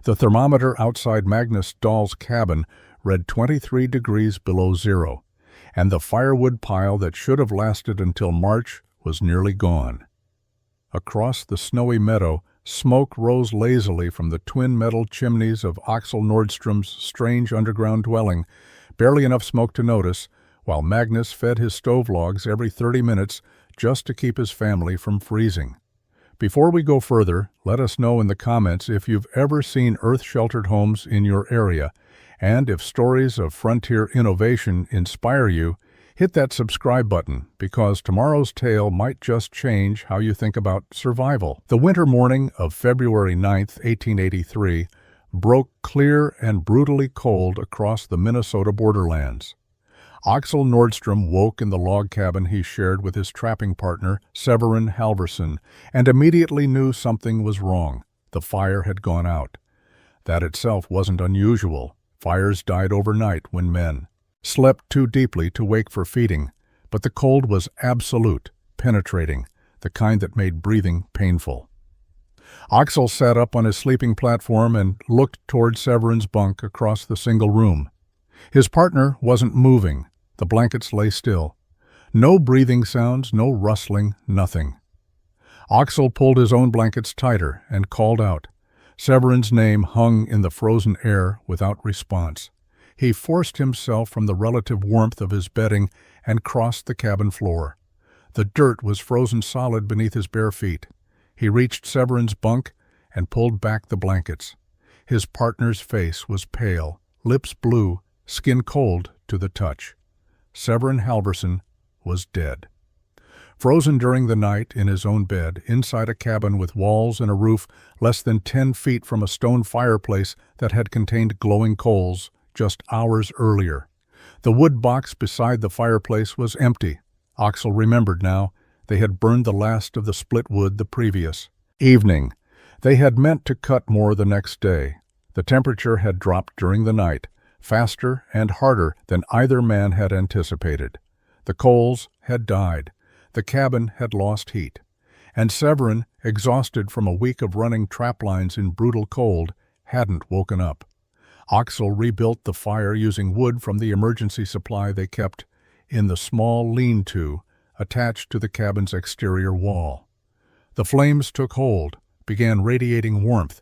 The thermometer outside Magnus Dahl's cabin read 23 degrees below zero, and the firewood pile that should have lasted until March was nearly gone. Across the snowy meadow, smoke rose lazily from the twin metal chimneys of Axel Nordstrom's strange underground dwelling, barely enough smoke to notice, while Magnus fed his stove logs every 30 minutes just to keep his family from freezing. Before we go further, let us know in the comments if you've ever seen earth-sheltered homes in your area, and if stories of frontier innovation inspire you, hit that subscribe button, because tomorrow's tale might just change how you think about survival. The winter morning of February 9th, 1883, broke clear and brutally cold across the Minnesota borderlands. Axel Nordstrom woke in the log cabin he shared with his trapping partner, Severin Halvorsen, and immediately knew something was wrong. The fire had gone out. That itself wasn't unusual. Fires died overnight when men slept too deeply to wake for feeding, but the cold was absolute, penetrating, the kind that made breathing painful. Axel sat up on his sleeping platform and looked toward Severin's bunk across the single room. His partner wasn't moving. The blankets lay still. No breathing sounds, no rustling, nothing. Axel pulled his own blankets tighter and called out. Severin's name hung in the frozen air without response. He forced himself from the relative warmth of his bedding and crossed the cabin floor. The dirt was frozen solid beneath his bare feet. He reached Severin's bunk and pulled back the blankets. His partner's face was pale, lips blue, skin cold to the touch. Severin Halvorsen was dead. Frozen during the night in his own bed, inside a cabin with walls and a roof less than 10 feet from a stone fireplace that had contained glowing coals just hours earlier. The wood box beside the fireplace was empty. Axel remembered now. They had burned the last of the split wood the previous evening. They had meant to cut more the next day. The temperature had dropped during the night, faster and harder than either man had anticipated. The coals had died. The cabin had lost heat. And Severin, exhausted from a week of running trap lines in brutal cold, hadn't woken up. Axel rebuilt the fire using wood from the emergency supply they kept in the small lean-to attached to the cabin's exterior wall. The flames took hold, began radiating warmth,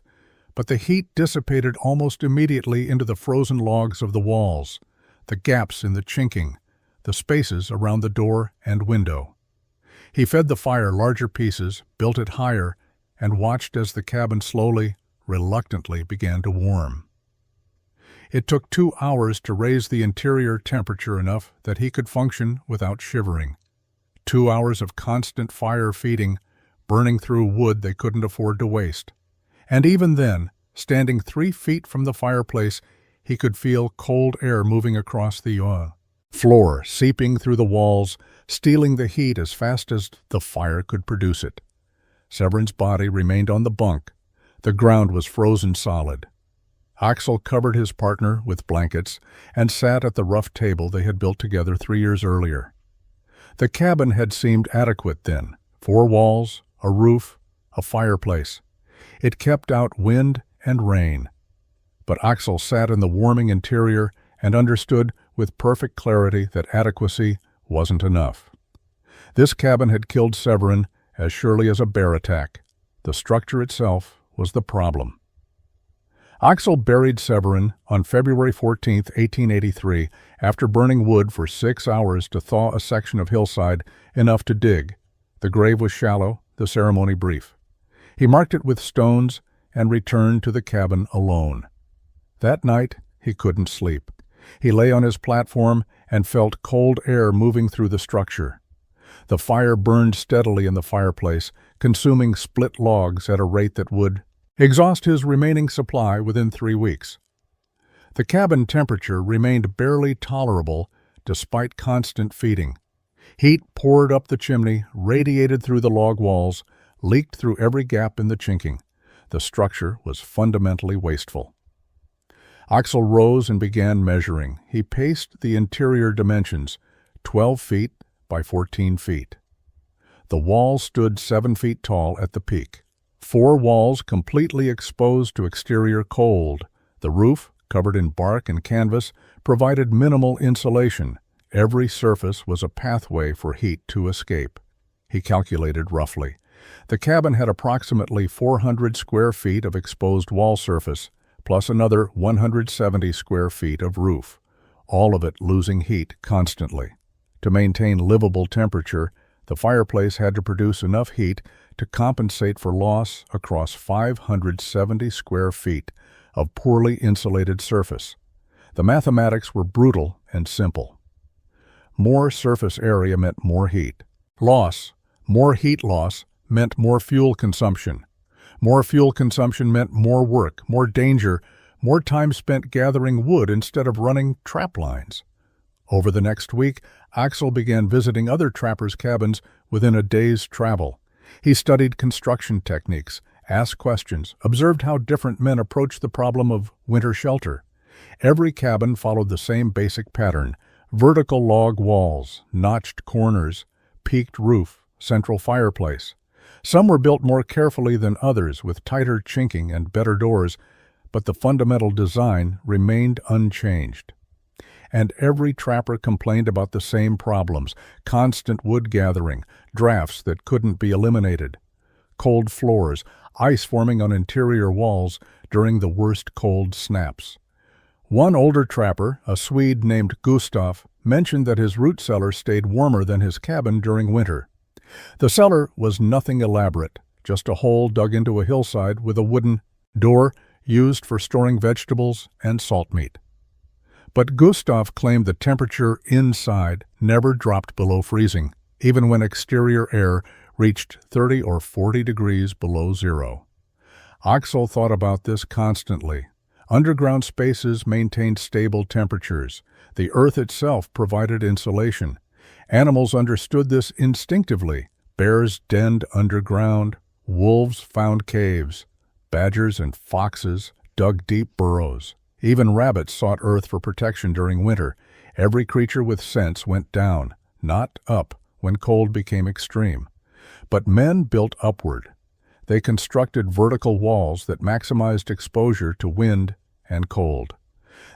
but the heat dissipated almost immediately into the frozen logs of the walls, the gaps in the chinking, the spaces around the door and window. He fed the fire larger pieces, built it higher, and watched as the cabin slowly, reluctantly began to warm. It took 2 hours to raise the interior temperature enough that he could function without shivering. 2 hours of constant fire feeding, burning through wood they couldn't afford to waste. And even then, standing 3 feet from the fireplace, he could feel cold air moving across the floor, seeping through the walls, stealing the heat as fast as the fire could produce it. Severin's body remained on the bunk. The ground was frozen solid. Axel covered his partner with blankets and sat at the rough table they had built together 3 years earlier. The cabin had seemed adequate then. 4 walls, a roof, a fireplace. It kept out wind and rain. But Axel sat in the warming interior and understood with perfect clarity that adequacy wasn't enough. This cabin had killed Severin as surely as a bear attack. The structure itself was the problem. Axel buried Severin on February 14, 1883, after burning wood for 6 hours to thaw a section of hillside enough to dig. The grave was shallow, the ceremony brief. He marked it with stones and returned to the cabin alone. That night, he couldn't sleep. He lay on his platform and felt cold air moving through the structure. The fire burned steadily in the fireplace, consuming split logs at a rate that would exhaust his remaining supply within 3 weeks. The cabin temperature remained barely tolerable despite constant feeding. Heat poured up the chimney, radiated through the log walls, leaked through every gap in the chinking. The structure was fundamentally wasteful. Axel rose and began measuring. He paced the interior dimensions, 12 feet by 14 feet. The wall stood 7 feet tall at the peak. 4 walls completely exposed to exterior cold. The roof, covered in bark and canvas, provided minimal insulation. Every surface was a pathway for heat to escape. He calculated roughly. The cabin had approximately 400 square feet of exposed wall surface, plus another 170 square feet of roof, all of it losing heat constantly. To maintain livable temperature, the fireplace had to produce enough heat to compensate for loss across 570 square feet of poorly insulated surface. The mathematics were brutal and simple. More surface area meant more heat loss. More heat loss meant more fuel consumption. More fuel consumption meant more work, more danger, more time spent gathering wood instead of running trap lines. Over the next week, Axel began visiting other trappers' cabins within a day's travel. He studied construction techniques, asked questions, observed how different men approached the problem of winter shelter. Every cabin followed the same basic pattern: vertical log walls, notched corners, peaked roof, central fireplace. Some were built more carefully than others, with tighter chinking and better doors, but the fundamental design remained unchanged. And every trapper complained about the same problems: constant wood gathering, drafts that couldn't be eliminated, cold floors, ice forming on interior walls during the worst cold snaps. One older trapper, a Swede named Gustav, mentioned that his root cellar stayed warmer than his cabin during winter. The cellar was nothing elaborate, just a hole dug into a hillside with a wooden door used for storing vegetables and salt meat. But Gustav claimed the temperature inside never dropped below freezing, even when exterior air reached 30 or 40 degrees below zero. Axel thought about this constantly. Underground spaces maintained stable temperatures. The earth itself provided insulation. Animals understood this instinctively. Bears denned underground. Wolves found caves. Badgers and foxes dug deep burrows. Even rabbits sought earth for protection during winter. Every creature with sense went down, not up, when cold became extreme. But men built upward. They constructed vertical walls that maximized exposure to wind and cold.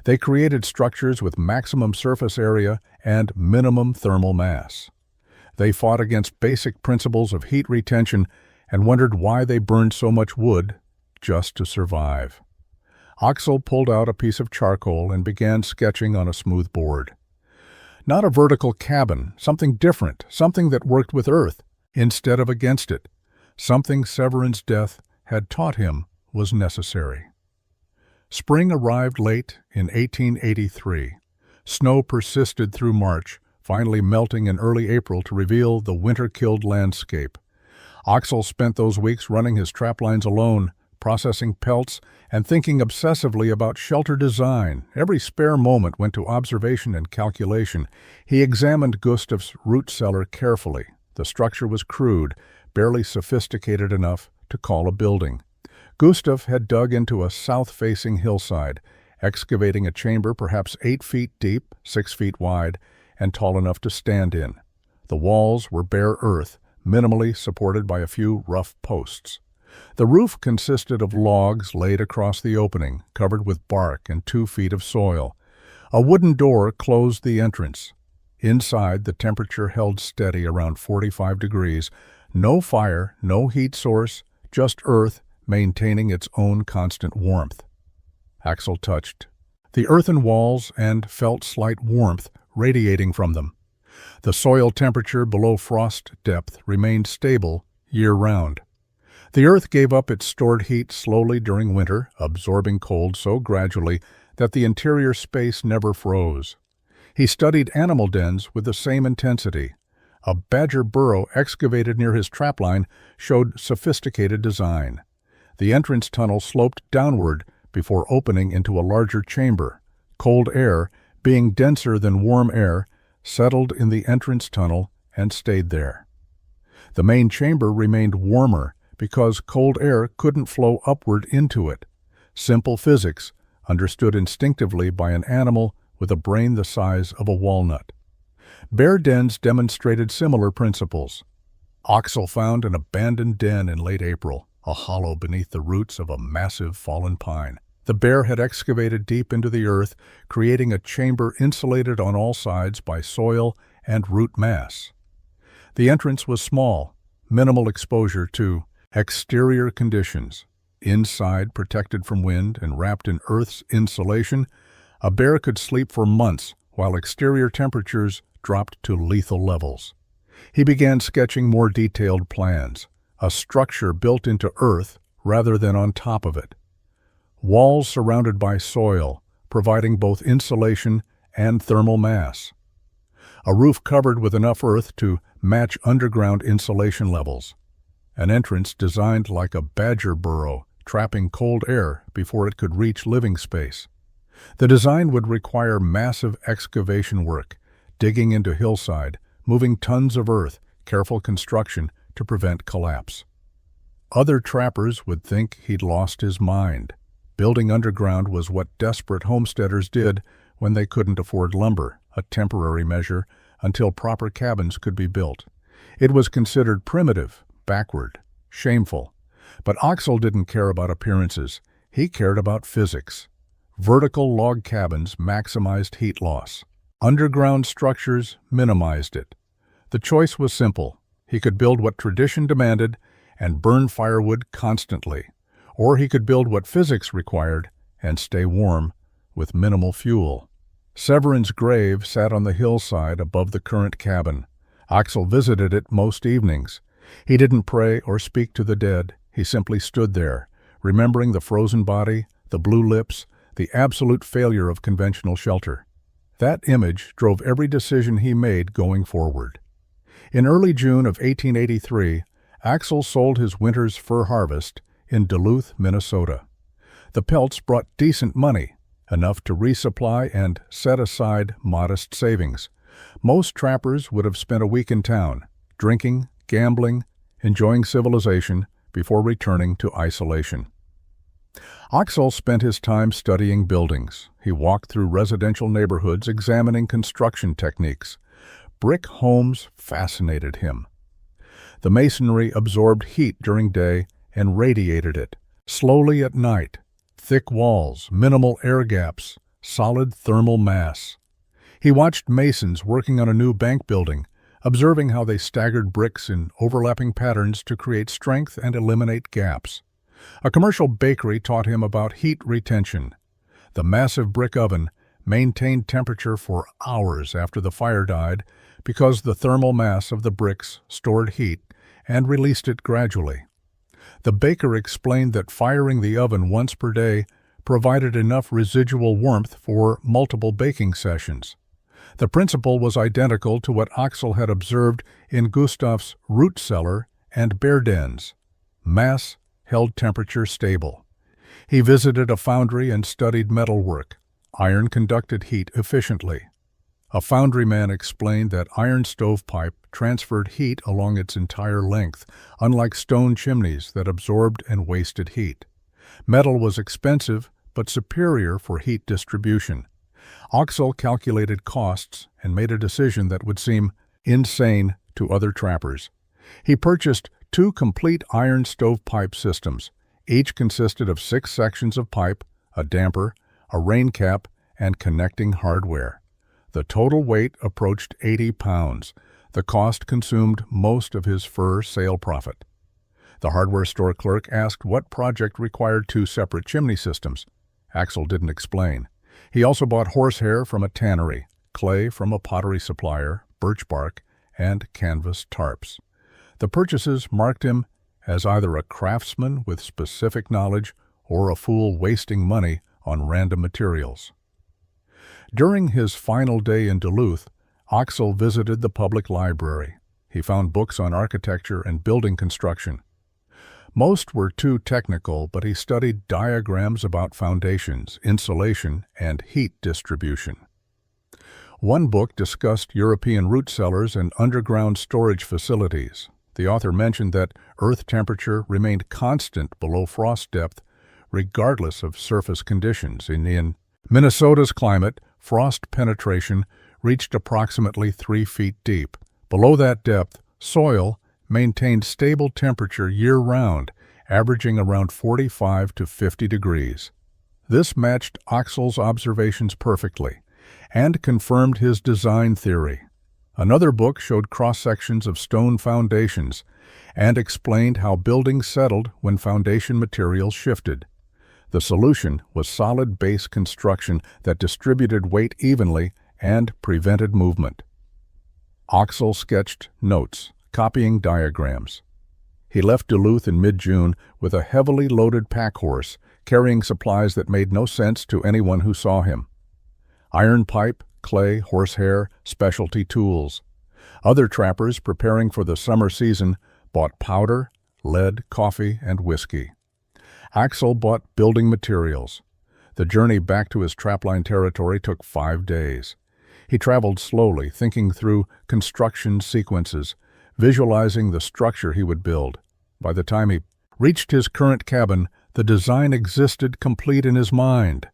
They created structures with maximum surface area and minimum thermal mass. They fought against basic principles of heat retention and wondered why they burned so much wood just to survive. Axel pulled out a piece of charcoal and began sketching on a smooth board. Not a vertical cabin, something different, something that worked with earth instead of against it. Something Severin's death had taught him was necessary. Spring arrived late in 1883. Snow persisted through March, finally melting in early April to reveal the winter-killed landscape. Axel spent those weeks running his trap lines alone, processing pelts, and thinking obsessively about shelter design. Every spare moment went to observation and calculation. He examined Gustav's root cellar carefully. The structure was crude, barely sophisticated enough to call a building. Gustav had dug into a south-facing hillside, excavating a chamber perhaps 8 feet deep, 6 feet wide, and tall enough to stand in. The walls were bare earth, minimally supported by a few rough posts. The roof consisted of logs laid across the opening, covered with bark and 2 feet of soil. A wooden door closed the entrance. Inside, the temperature held steady around 45 degrees. No fire, no heat source, just earth maintaining its own constant warmth. Axel touched the earthen walls and felt slight warmth radiating from them. The soil temperature below frost depth remained stable year-round. The earth gave up its stored heat slowly during winter, absorbing cold so gradually that the interior space never froze. He studied animal dens with the same intensity. A badger burrow excavated near his trapline showed sophisticated design. The entrance tunnel sloped downward before opening into a larger chamber. Cold air, being denser than warm air, settled in the entrance tunnel and stayed there. The main chamber remained warmer because cold air couldn't flow upward into it. Simple physics, understood instinctively by an animal with a brain the size of a walnut. Bear dens demonstrated similar principles. Axel found an abandoned den in late April, a hollow beneath the roots of a massive fallen pine. The bear had excavated deep into the earth, creating a chamber insulated on all sides by soil and root mass. The entrance was small, minimal exposure to exterior conditions. Inside, protected from wind and wrapped in Earth's insulation, a bear could sleep for months while exterior temperatures dropped to lethal levels. He began sketching more detailed plans, a structure built into Earth rather than on top of it. Walls surrounded by soil, providing both insulation and thermal mass. A roof covered with enough earth to match underground insulation levels. An entrance designed like a badger burrow, trapping cold air before it could reach living space. The design would require massive excavation work, digging into hillside, moving tons of earth, careful construction to prevent collapse. Other trappers would think he'd lost his mind. Building underground was what desperate homesteaders did when they couldn't afford lumber, a temporary measure, until proper cabins could be built. It was considered primitive, backward, shameful. But Axel didn't care about appearances. He cared about physics. Vertical log cabins maximized heat loss. Underground structures minimized it. The choice was simple. He could build what tradition demanded and burn firewood constantly. Or he could build what physics required and stay warm with minimal fuel. Severin's grave sat on the hillside above the current cabin. Axel visited it most evenings. He didn't pray or speak to the dead. He simply stood there, remembering the frozen body, the blue lips, the absolute failure of conventional shelter. That image drove every decision he made going forward. In early June of 1883, Axel sold his winter's fur harvest in Duluth, Minnesota. The pelts brought decent money, enough to resupply and set aside modest savings. Most trappers would have spent a week in town, drinking, gambling, enjoying civilization before returning to isolation. Axel spent his time studying buildings. He walked through residential neighborhoods examining construction techniques. Brick homes fascinated him. The masonry absorbed heat during day and radiated it. Slowly at night, thick walls, minimal air gaps, solid thermal mass. He watched masons working on a new bank building, observing how they staggered bricks in overlapping patterns to create strength and eliminate gaps. A commercial bakery taught him about heat retention. The massive brick oven maintained temperature for hours after the fire died because the thermal mass of the bricks stored heat and released it gradually. The baker explained that firing the oven once per day provided enough residual warmth for multiple baking sessions. The principle was identical to what Axel had observed in Gustav's root cellar and bear dens. Mass held temperature stable. He visited a foundry and studied metalwork. Iron conducted heat efficiently. A foundryman explained that iron stovepipe transferred heat along its entire length, unlike stone chimneys that absorbed and wasted heat. Metal was expensive but superior for heat distribution. Axel calculated costs and made a decision that would seem insane to other trappers. He purchased 2 complete iron stovepipe systems. Each consisted of 6 sections of pipe, a damper, a rain cap, and connecting hardware. The total weight approached 80 pounds. The cost consumed most of his fur sale profit. The hardware store clerk asked what project required 2 separate chimney systems. Axel didn't explain. He also bought horsehair from a tannery, clay from a pottery supplier, birch bark, and canvas tarps. The purchases marked him as either a craftsman with specific knowledge or a fool wasting money on random materials. During his final day in Duluth, Axel visited the public library. He found books on architecture and building construction. Most were too technical, but he studied diagrams about foundations, insulation, and heat distribution. One book discussed European root cellars and underground storage facilities. The author mentioned that earth temperature remained constant below frost depth, regardless of surface conditions. In Minnesota's climate, frost penetration reached approximately 3 feet deep. Below that depth, soil maintained stable temperature year-round, averaging around 45 to 50 degrees. This matched Axel's observations perfectly and confirmed his design theory. Another book showed cross-sections of stone foundations and explained how buildings settled when foundation materials shifted. The solution was solid base construction that distributed weight evenly and prevented movement. Axel sketched notes, copying diagrams. He left Duluth in mid-June with a heavily loaded pack horse, carrying supplies that made no sense to anyone who saw him. Iron pipe, clay, horsehair, specialty tools. Other trappers preparing for the summer season bought powder, lead, coffee, and whiskey. Axel bought building materials. The journey back to his trapline territory took 5 days. He traveled slowly, thinking through construction sequences, visualizing the structure he would build. By the time he reached his current cabin, the design existed complete in his mind.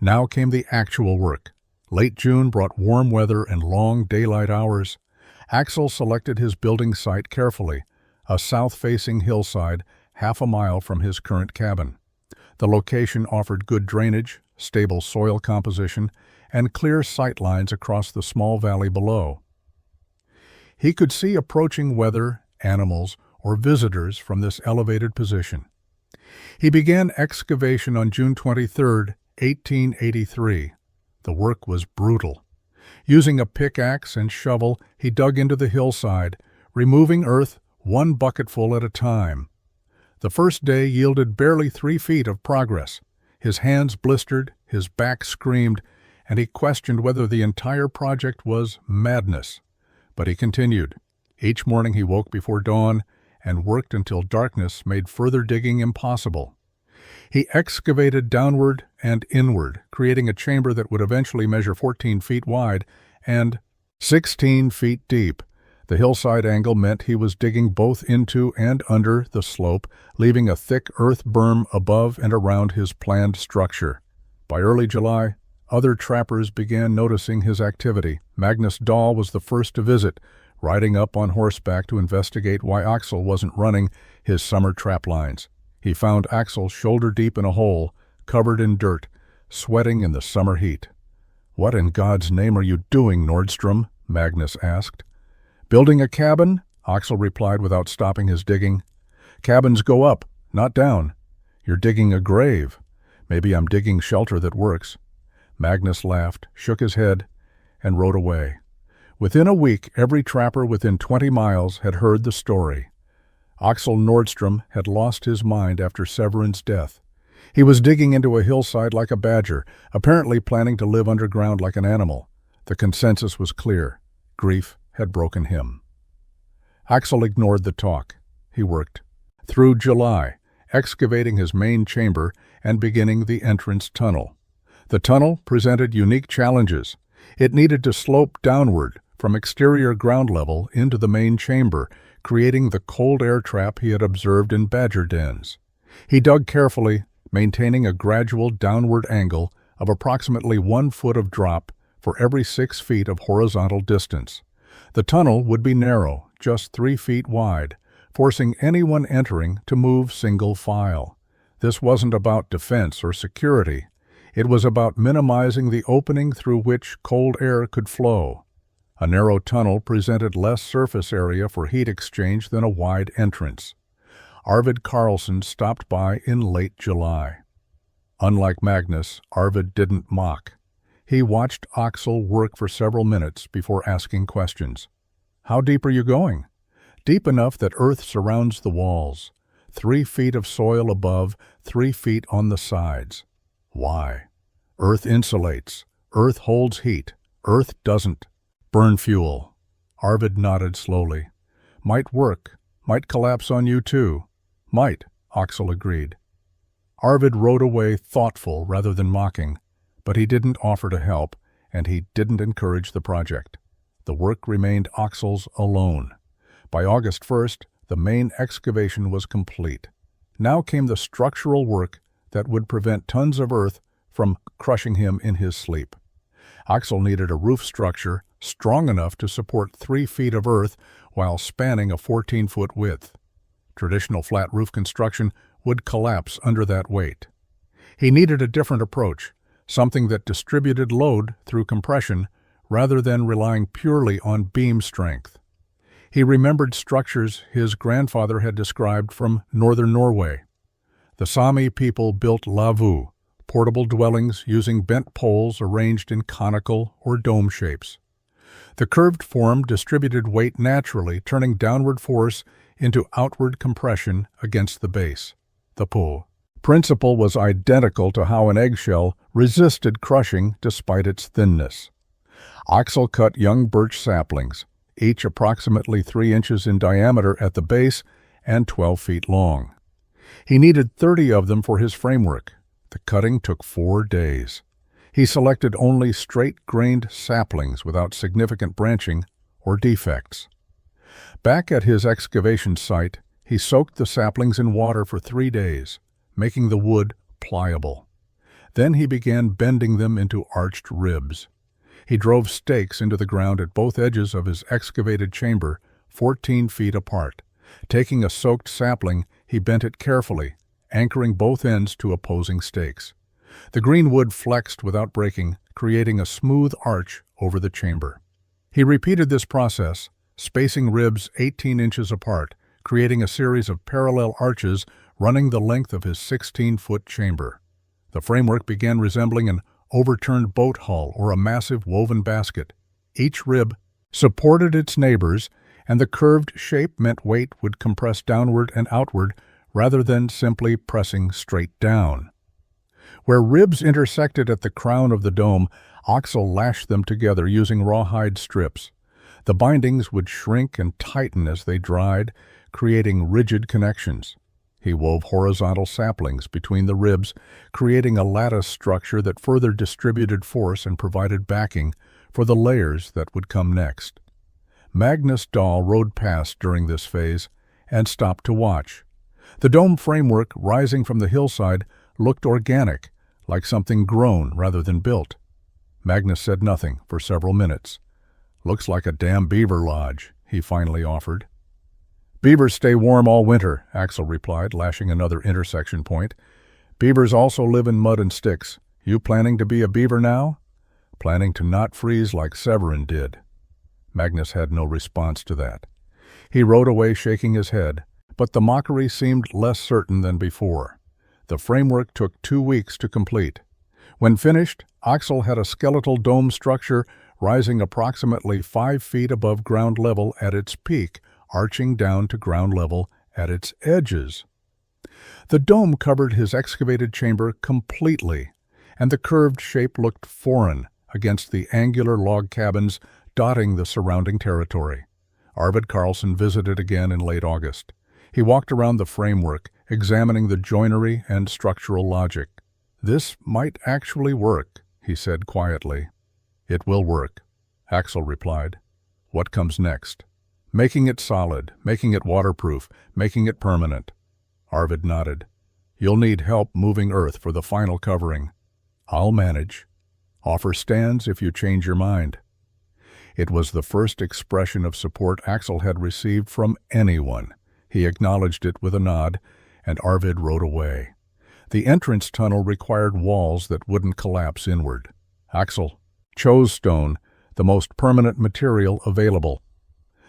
Now came the actual work. Late June brought warm weather and long daylight hours. Axel selected his building site carefully, a south-facing hillside half a mile from his current cabin. The location offered good drainage, stable soil composition, and clear sight lines across the small valley below. He could see approaching weather, animals, or visitors from this elevated position. He began excavation on June 23, 1883. The work was brutal. Using a pickaxe and shovel, he dug into the hillside, removing earth one bucketful at a time. The first day yielded barely 3 feet of progress. His hands blistered, his back screamed, and he questioned whether the entire project was madness. But he continued. Each morning he woke before dawn and worked until darkness made further digging impossible. He excavated downward and inward, creating a chamber that would eventually measure 14 feet wide and 16 feet deep. The hillside angle meant he was digging both into and under the slope, leaving a thick earth berm above and around his planned structure. By early July, other trappers began noticing his activity. Magnus Dahl was the first to visit, riding up on horseback to investigate why Axel wasn't running his summer trap lines. He found Axel shoulder-deep in a hole, covered in dirt, sweating in the summer heat. "What in God's name are you doing, Nordstrom?" Magnus asked. "Building a cabin," Axel replied without stopping his digging. "Cabins go up, not down. You're digging a grave. Maybe I'm digging shelter that works." Magnus laughed, shook his head, and rode away. Within a week, every trapper within 20 miles had heard the story. Axel Nordstrom had lost his mind after Severin's death. He was digging into a hillside like a badger, apparently planning to live underground like an animal. The consensus was clear. Grief had broken him. Axel ignored the talk. He worked. Through July, excavating his main chamber and beginning the entrance tunnel. The tunnel presented unique challenges. It needed to slope downward from exterior ground level into the main chamber, creating the cold air trap he had observed in badger dens. He dug carefully, maintaining a gradual downward angle of approximately 1 foot of drop for every 6 feet of horizontal distance. The tunnel would be narrow, just 3 feet wide, forcing anyone entering to move single file. This wasn't about defense or security. It was about minimizing the opening through which cold air could flow. A narrow tunnel presented less surface area for heat exchange than a wide entrance. Arvid Carlson stopped by in late July. Unlike Magnus, Arvid didn't mock. He watched Axel work for several minutes before asking questions. "How deep are you going?" "Deep enough that earth surrounds the walls. 3 feet of soil above, 3 feet on the sides." "Why?" "Earth insulates. Earth holds heat. Earth doesn't." "Burn fuel." Arvid nodded slowly. "Might work. Might collapse on you too." "Might," Axel agreed. Arvid rode away thoughtful rather than mocking, but he didn't offer to help, and he didn't encourage the project. The work remained Axel's alone. By August 1st, the main excavation was complete. Now came the structural work that would prevent tons of earth from crushing him in his sleep. Axel needed a roof structure strong enough to support 3 feet of earth while spanning a 14-foot width. Traditional flat roof construction would collapse under that weight. He needed a different approach, something that distributed load through compression rather than relying purely on beam strength. He remembered structures his grandfather had described from northern Norway. The Sami people built lavu, portable dwellings using bent poles arranged in conical or dome shapes. The curved form distributed weight naturally, turning downward force into outward compression against the base. The pull principle was identical to how an eggshell resisted crushing despite its thinness. Axel cut young birch saplings, each approximately 3 inches in diameter at the base and 12 feet long. He needed 30 of them for his framework. The cutting took 4 days. He selected only straight-grained saplings without significant branching or defects. Back at his excavation site, he soaked the saplings in water for 3 days, making the wood pliable. Then he began bending them into arched ribs. He drove stakes into the ground at both edges of his excavated chamber, 14 feet apart. Taking a soaked sapling, he bent it carefully, anchoring both ends to opposing stakes. The green wood flexed without breaking, creating a smooth arch over the chamber. He repeated this process, spacing ribs 18 inches apart, creating a series of parallel arches running the length of his 16-foot chamber. The framework began resembling an overturned boat hull or a massive woven basket. Each rib supported its neighbors, and the curved shape meant weight would compress downward and outward rather than simply pressing straight down. Where ribs intersected at the crown of the dome, Axel lashed them together using rawhide strips. The bindings would shrink and tighten as they dried, creating rigid connections. He wove horizontal saplings between the ribs, creating a lattice structure that further distributed force and provided backing for the layers that would come next. Magnus Dahl rode past during this phase and stopped to watch. The dome framework rising from the hillside looked organic, like something grown rather than built. Magnus said nothing for several minutes. "Looks like a damn beaver lodge," he finally offered. "Beavers stay warm all winter," Axel replied, lashing another intersection point. "Beavers also live in mud and sticks. You planning to be a beaver now?" "Planning to not freeze like Severin did." Magnus had no response to that. He rode away shaking his head, but the mockery seemed less certain than before. The framework took 2 weeks to complete. When finished, Axel had a skeletal dome structure rising approximately 5 feet above ground level at its peak, arching down to ground level at its edges. The dome covered his excavated chamber completely, and the curved shape looked foreign against the angular log cabins dotting the surrounding territory. Arvid Carlson visited again in late August. He walked around the framework, examining the joinery and structural logic. "This might actually work," he said quietly. "It will work," Axel replied. "What comes next?" "Making it solid, making it waterproof, making it permanent." Arvid nodded. "You'll need help moving earth for the final covering." "I'll manage. Offer stands if you change your mind." It was the first expression of support Axel had received from anyone. He acknowledged it with a nod, and Arvid rode away. The entrance tunnel required walls that wouldn't collapse inward. Axel chose stone, the most permanent material available.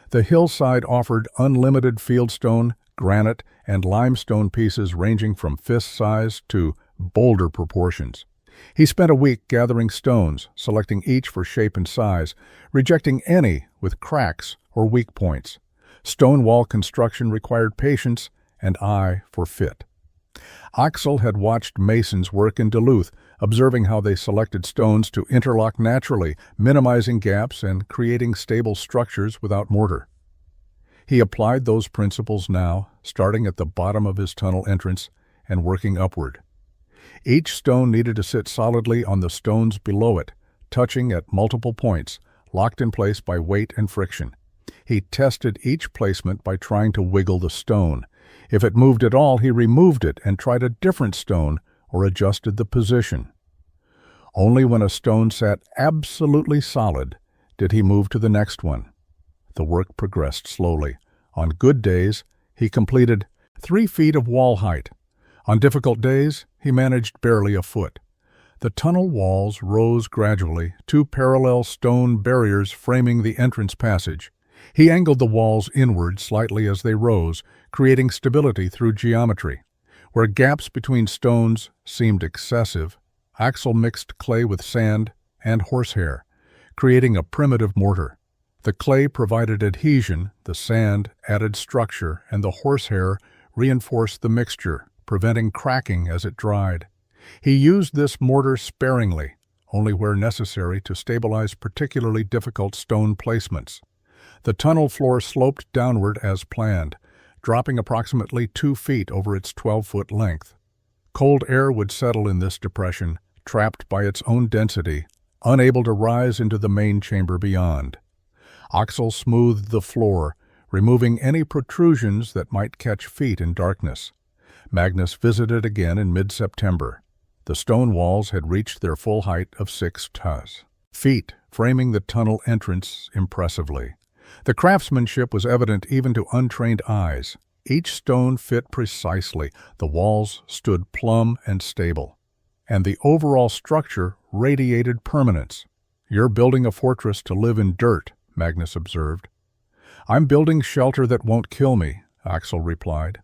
The hillside offered unlimited fieldstone, granite, and limestone pieces ranging from fist size to boulder proportions. He spent a week gathering stones, selecting each for shape and size, rejecting any with cracks or weak points. Stone wall construction required patience and eye for fit. Axel had watched masons work in Duluth, observing how they selected stones to interlock naturally, minimizing gaps and creating stable structures without mortar. He applied those principles now, starting at the bottom of his tunnel entrance and working upward. Each stone needed to sit solidly on the stones below it, touching at multiple points, locked in place by weight and friction. He tested each placement by trying to wiggle the stone. If it moved at all, he removed it and tried a different stone or adjusted the position. Only when a stone sat absolutely solid did he move to the next one. The work progressed slowly. On good days, he completed 3 feet of wall height. On difficult days, he managed barely a foot. The tunnel walls rose gradually, two parallel stone barriers framing the entrance passage. He angled the walls inward slightly as they rose, creating stability through geometry. Where gaps between stones seemed excessive, Axel mixed clay with sand and horsehair, creating a primitive mortar. The clay provided adhesion, the sand added structure, and the horsehair reinforced the mixture, preventing cracking as it dried. He used this mortar sparingly, only where necessary to stabilize particularly difficult stone placements. The tunnel floor sloped downward as planned, dropping approximately 2 feet over its 12-foot length. Cold air would settle in this depression, trapped by its own density, unable to rise into the main chamber beyond. Axel smoothed the floor, removing any protrusions that might catch feet in darkness. Magnus visited again in mid-September. The stone walls had reached their full height of 6 feet, framing the tunnel entrance impressively. The craftsmanship was evident even to untrained eyes. Each stone fit precisely, the walls stood plumb and stable, and the overall structure radiated permanence. "You're building a fortress to live in dirt," Magnus observed. "I'm building shelter that won't kill me," Axel replied.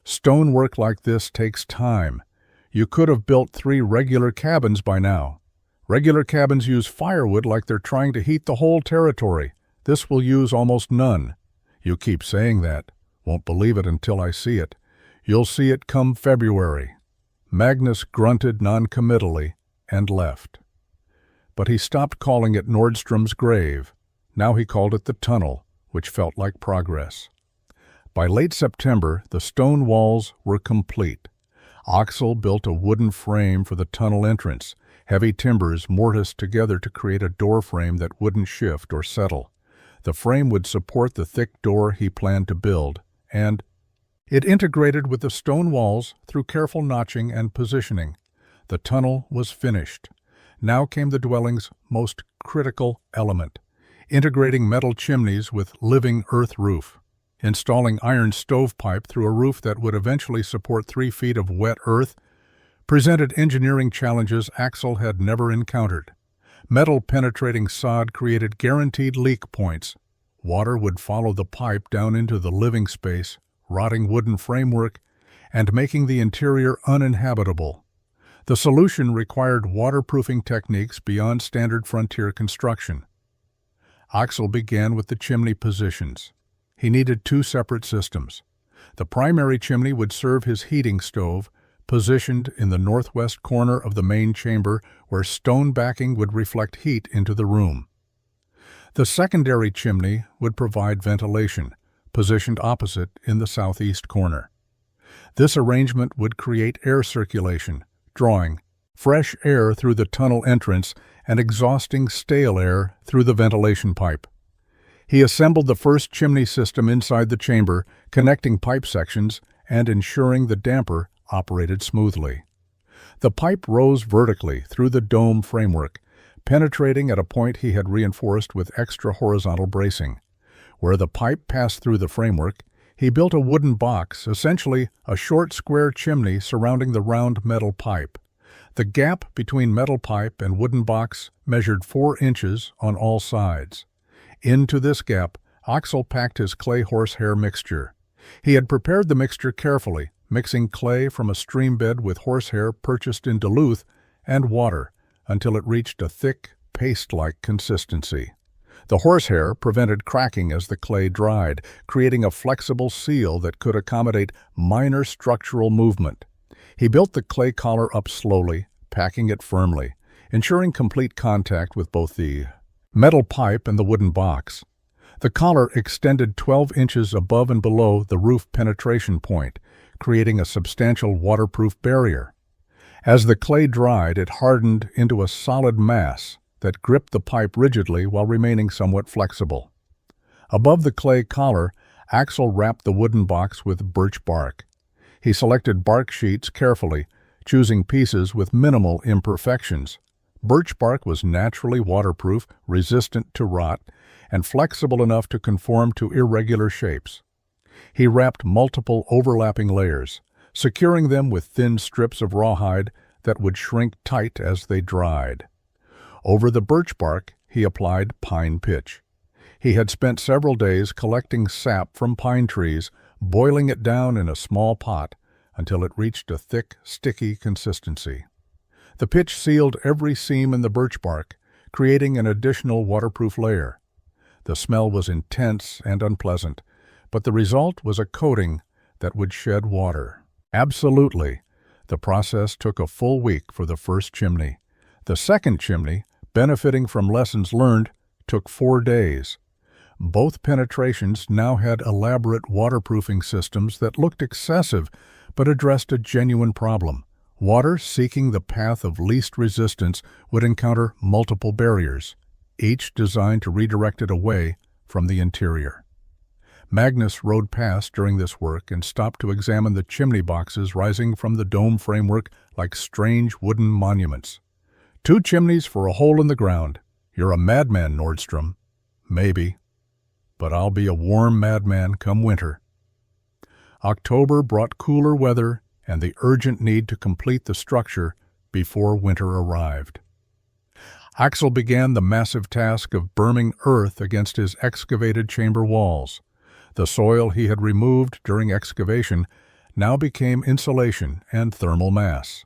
"Stonework like this takes time. You could have built 3 regular cabins by now. Regular cabins use firewood like they're trying to heat the whole territory. This will use almost none. You keep saying that. Won't believe it until I see it. You'll see it come February." Magnus grunted noncommittally and left. But he stopped calling it Nordstrom's grave. Now he called it the tunnel, which felt like progress. By late September, the stone walls were complete. Axel built a wooden frame for the tunnel entrance, heavy timbers mortised together to create a door frame that wouldn't shift or settle. The frame would support the thick door he planned to build, and it integrated with the stone walls through careful notching and positioning. The tunnel was finished. Now came the dwelling's most critical element: integrating metal chimneys with living earth roof. Installing iron stovepipe through a roof that would eventually support 3 feet of wet earth presented engineering challenges Axel had never encountered. Metal-penetrating sod created guaranteed leak points. Water would follow the pipe down into the living space, rotting wooden framework, and making the interior uninhabitable. The solution required waterproofing techniques beyond standard frontier construction. Axel began with the chimney positions. He needed 2 separate systems. The primary chimney would serve his heating stove, positioned in the northwest corner of the main chamber where stone backing would reflect heat into the room. The secondary chimney would provide ventilation, positioned opposite in the southeast corner. This arrangement would create air circulation, drawing fresh air through the tunnel entrance and exhausting stale air through the ventilation pipe. He assembled the first chimney system inside the chamber, connecting pipe sections and ensuring the damper operated smoothly. The pipe rose vertically through the dome framework, penetrating at a point he had reinforced with extra horizontal bracing. Where the pipe passed through the framework, he built a wooden box, essentially a short square chimney surrounding the round metal pipe. The gap between metal pipe and wooden box measured 4 inches on all sides. Into this gap, Axel packed his clay horsehair mixture. He had prepared the mixture carefully, mixing clay from a stream bed with horsehair purchased in Duluth and water until it reached a thick, paste-like consistency. The horsehair prevented cracking as the clay dried, creating a flexible seal that could accommodate minor structural movement. He built the clay collar up slowly, packing it firmly, ensuring complete contact with both the metal pipe and the wooden box. The collar extended 12 inches above and below the roof penetration point, creating a substantial waterproof barrier. As the clay dried, it hardened into a solid mass that gripped the pipe rigidly while remaining somewhat flexible. Above the clay collar, Axel wrapped the wooden box with birch bark. He selected bark sheets carefully, choosing pieces with minimal imperfections. Birch bark was naturally waterproof, resistant to rot, and flexible enough to conform to irregular shapes. He wrapped multiple overlapping layers, securing them with thin strips of rawhide that would shrink tight as they dried. Over the birch bark, he applied pine pitch. He had spent several days collecting sap from pine trees, boiling it down in a small pot until it reached a thick, sticky consistency. The pitch sealed every seam in the birch bark, creating an additional waterproof layer. The smell was intense and unpleasant, but the result was a coating that would shed water. Absolutely. The process took a full week for the first chimney. The second chimney, benefiting from lessons learned, took 4 days. Both penetrations now had elaborate waterproofing systems that looked excessive but addressed a genuine problem. Water seeking the path of least resistance would encounter multiple barriers, each designed to redirect it away from the interior. Magnus rode past during this work and stopped to examine the chimney boxes rising from the dome framework like strange wooden monuments. 2 chimneys for a hole in the ground. You're a madman, Nordstrom. Maybe. But I'll be a warm madman come winter. October brought cooler weather and the urgent need to complete the structure before winter arrived. Axel began the massive task of berming earth against his excavated chamber walls. The soil he had removed during excavation now became insulation and thermal mass.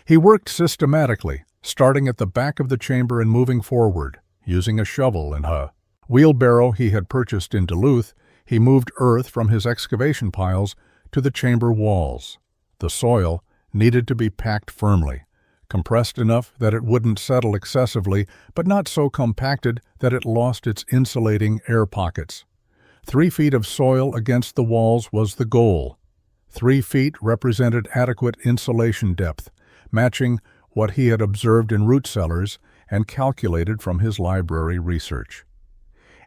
He worked systematically, starting at the back of the chamber and moving forward. Using a shovel and a wheelbarrow he had purchased in Duluth, he moved earth from his excavation piles to the chamber walls. The soil needed to be packed firmly, compressed enough that it wouldn't settle excessively, but not so compacted that it lost its insulating air pockets. 3 feet of soil against the walls was the goal. 3 feet represented adequate insulation depth, matching what he had observed in root cellars and calculated from his library research.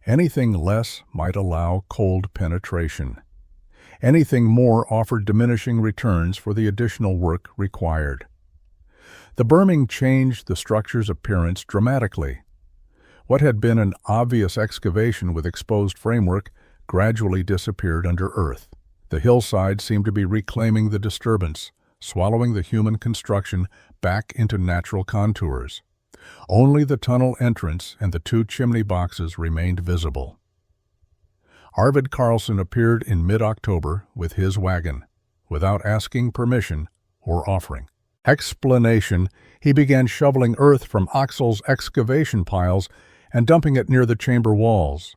Anything less might allow cold penetration. Anything more offered diminishing returns for the additional work required. The berming changed the structure's appearance dramatically. What had been an obvious excavation with exposed framework gradually disappeared under earth. The hillside seemed to be reclaiming the disturbance, swallowing the human construction back into natural contours. Only the tunnel entrance and the 2 chimney boxes remained visible. Arvid Carlson appeared in mid-October with his wagon, without asking permission or offering explanation. He began shoveling earth from Axel's excavation piles and dumping it near the chamber walls.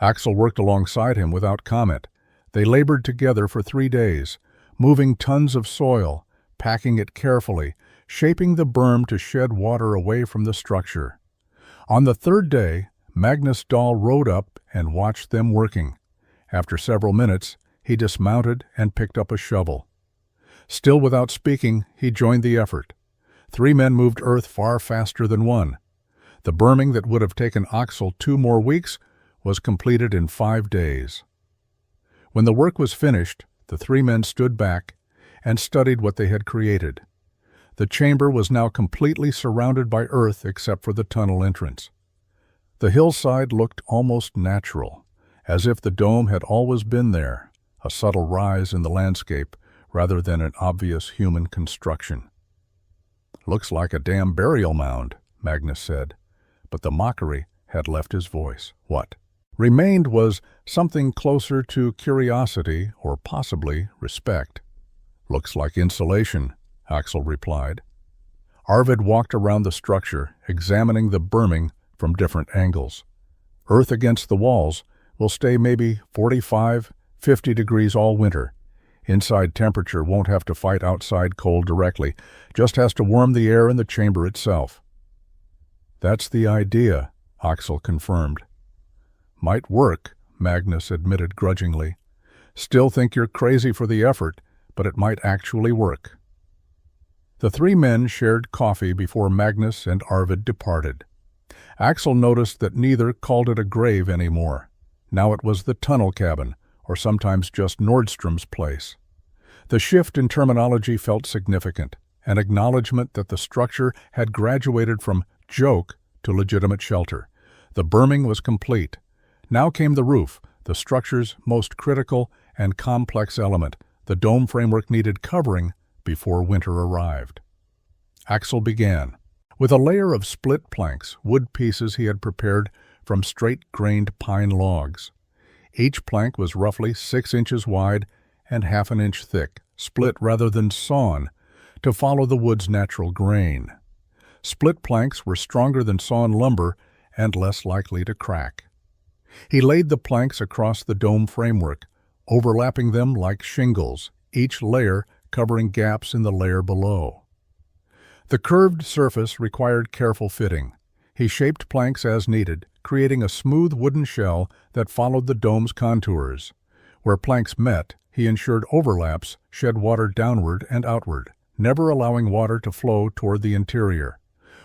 Axel worked alongside him without comment. They labored together for 3 days, moving tons of soil, packing it carefully, shaping the berm to shed water away from the structure. On the 3rd day, Magnus Dahl rode up and watched them working. After several minutes, he dismounted and picked up a shovel. Still without speaking, he joined the effort. 3 men moved earth far faster than 1. The berming that would have taken Axel 2 more weeks was completed in 5 days. When the work was finished, the 3 men stood back and studied what they had created. The chamber was now completely surrounded by earth except for the tunnel entrance. The hillside looked almost natural, as if the dome had always been there, a subtle rise in the landscape rather than an obvious human construction. "Looks like a damn burial mound," Magnus said, but the mockery had left his voice. What remained was something closer to curiosity or possibly respect. "Looks like insulation," Axel replied. Arvid walked around the structure, examining the berming from different angles. Earth against the walls will stay maybe 45, 50 degrees all winter. Inside temperature won't have to fight outside cold directly, just has to warm the air in the chamber itself. "That's the idea," Axel confirmed. "Might work," Magnus admitted grudgingly. "Still think you're crazy for the effort, but it might actually work." The 3 men shared coffee before Magnus and Arvid departed. Axel noticed that neither called it a grave anymore. Now it was the tunnel cabin, or sometimes just Nordstrom's place. The shift in terminology felt significant, an acknowledgement that the structure had graduated from joke to legitimate shelter. The berming was complete. Now came the roof, the structure's most critical and complex element, The dome framework needed covering before winter arrived. Axel began with a layer of split planks, wood pieces he had prepared from straight-grained pine logs. Each plank was roughly 6 inches wide and half an inch thick, split rather than sawn, to follow the wood's natural grain. Split planks were stronger than sawn lumber and less likely to crack. He laid the planks across the dome framework, overlapping them like shingles, each layer covering gaps in the layer below. The curved surface required careful fitting. He shaped planks as needed, creating a smooth wooden shell that followed the dome's contours. Where planks met, he ensured overlaps shed water downward and outward, never allowing water to flow toward the interior.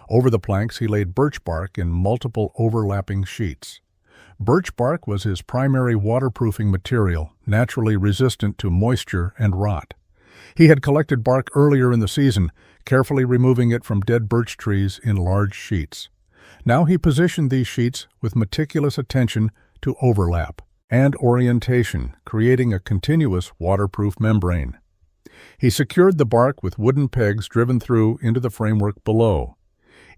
Over the planks, he laid birch bark in multiple overlapping sheets. Birch bark was his primary waterproofing material, naturally resistant to moisture and rot. He had collected bark earlier in the season, carefully removing it from dead birch trees in large sheets. Now he positioned these sheets with meticulous attention to overlap and orientation, creating a continuous waterproof membrane. He secured the bark with wooden pegs driven through into the framework below.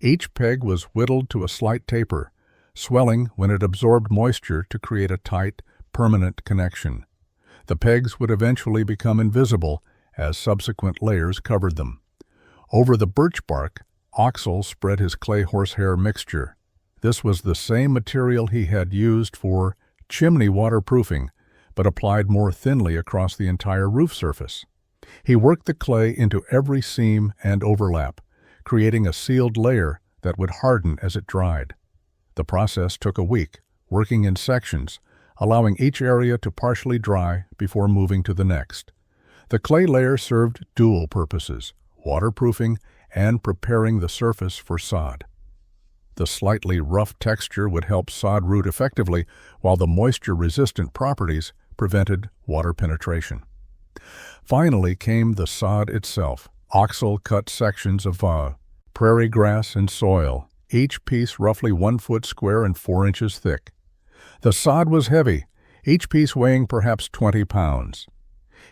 Each peg was whittled to a slight taper, swelling when it absorbed moisture to create a tight, permanent connection. The pegs would eventually become invisible as subsequent layers covered them. Over the birch bark, Axel spread his clay horsehair mixture. This was the same material he had used for chimney waterproofing, but applied more thinly across the entire roof surface. He worked the clay into every seam and overlap, creating a sealed layer that would harden as it dried. The process took a week, working in sections, allowing each area to partially dry before moving to the next. The clay layer served dual purposes: waterproofing and preparing the surface for sod. The slightly rough texture would help sod root effectively, while the moisture-resistant properties prevented water penetration. Finally came the sod itself. Axel cut sections of prairie grass and soil, each piece roughly 1 foot square and 4 inches thick. The sod was heavy, each piece weighing perhaps 20 pounds.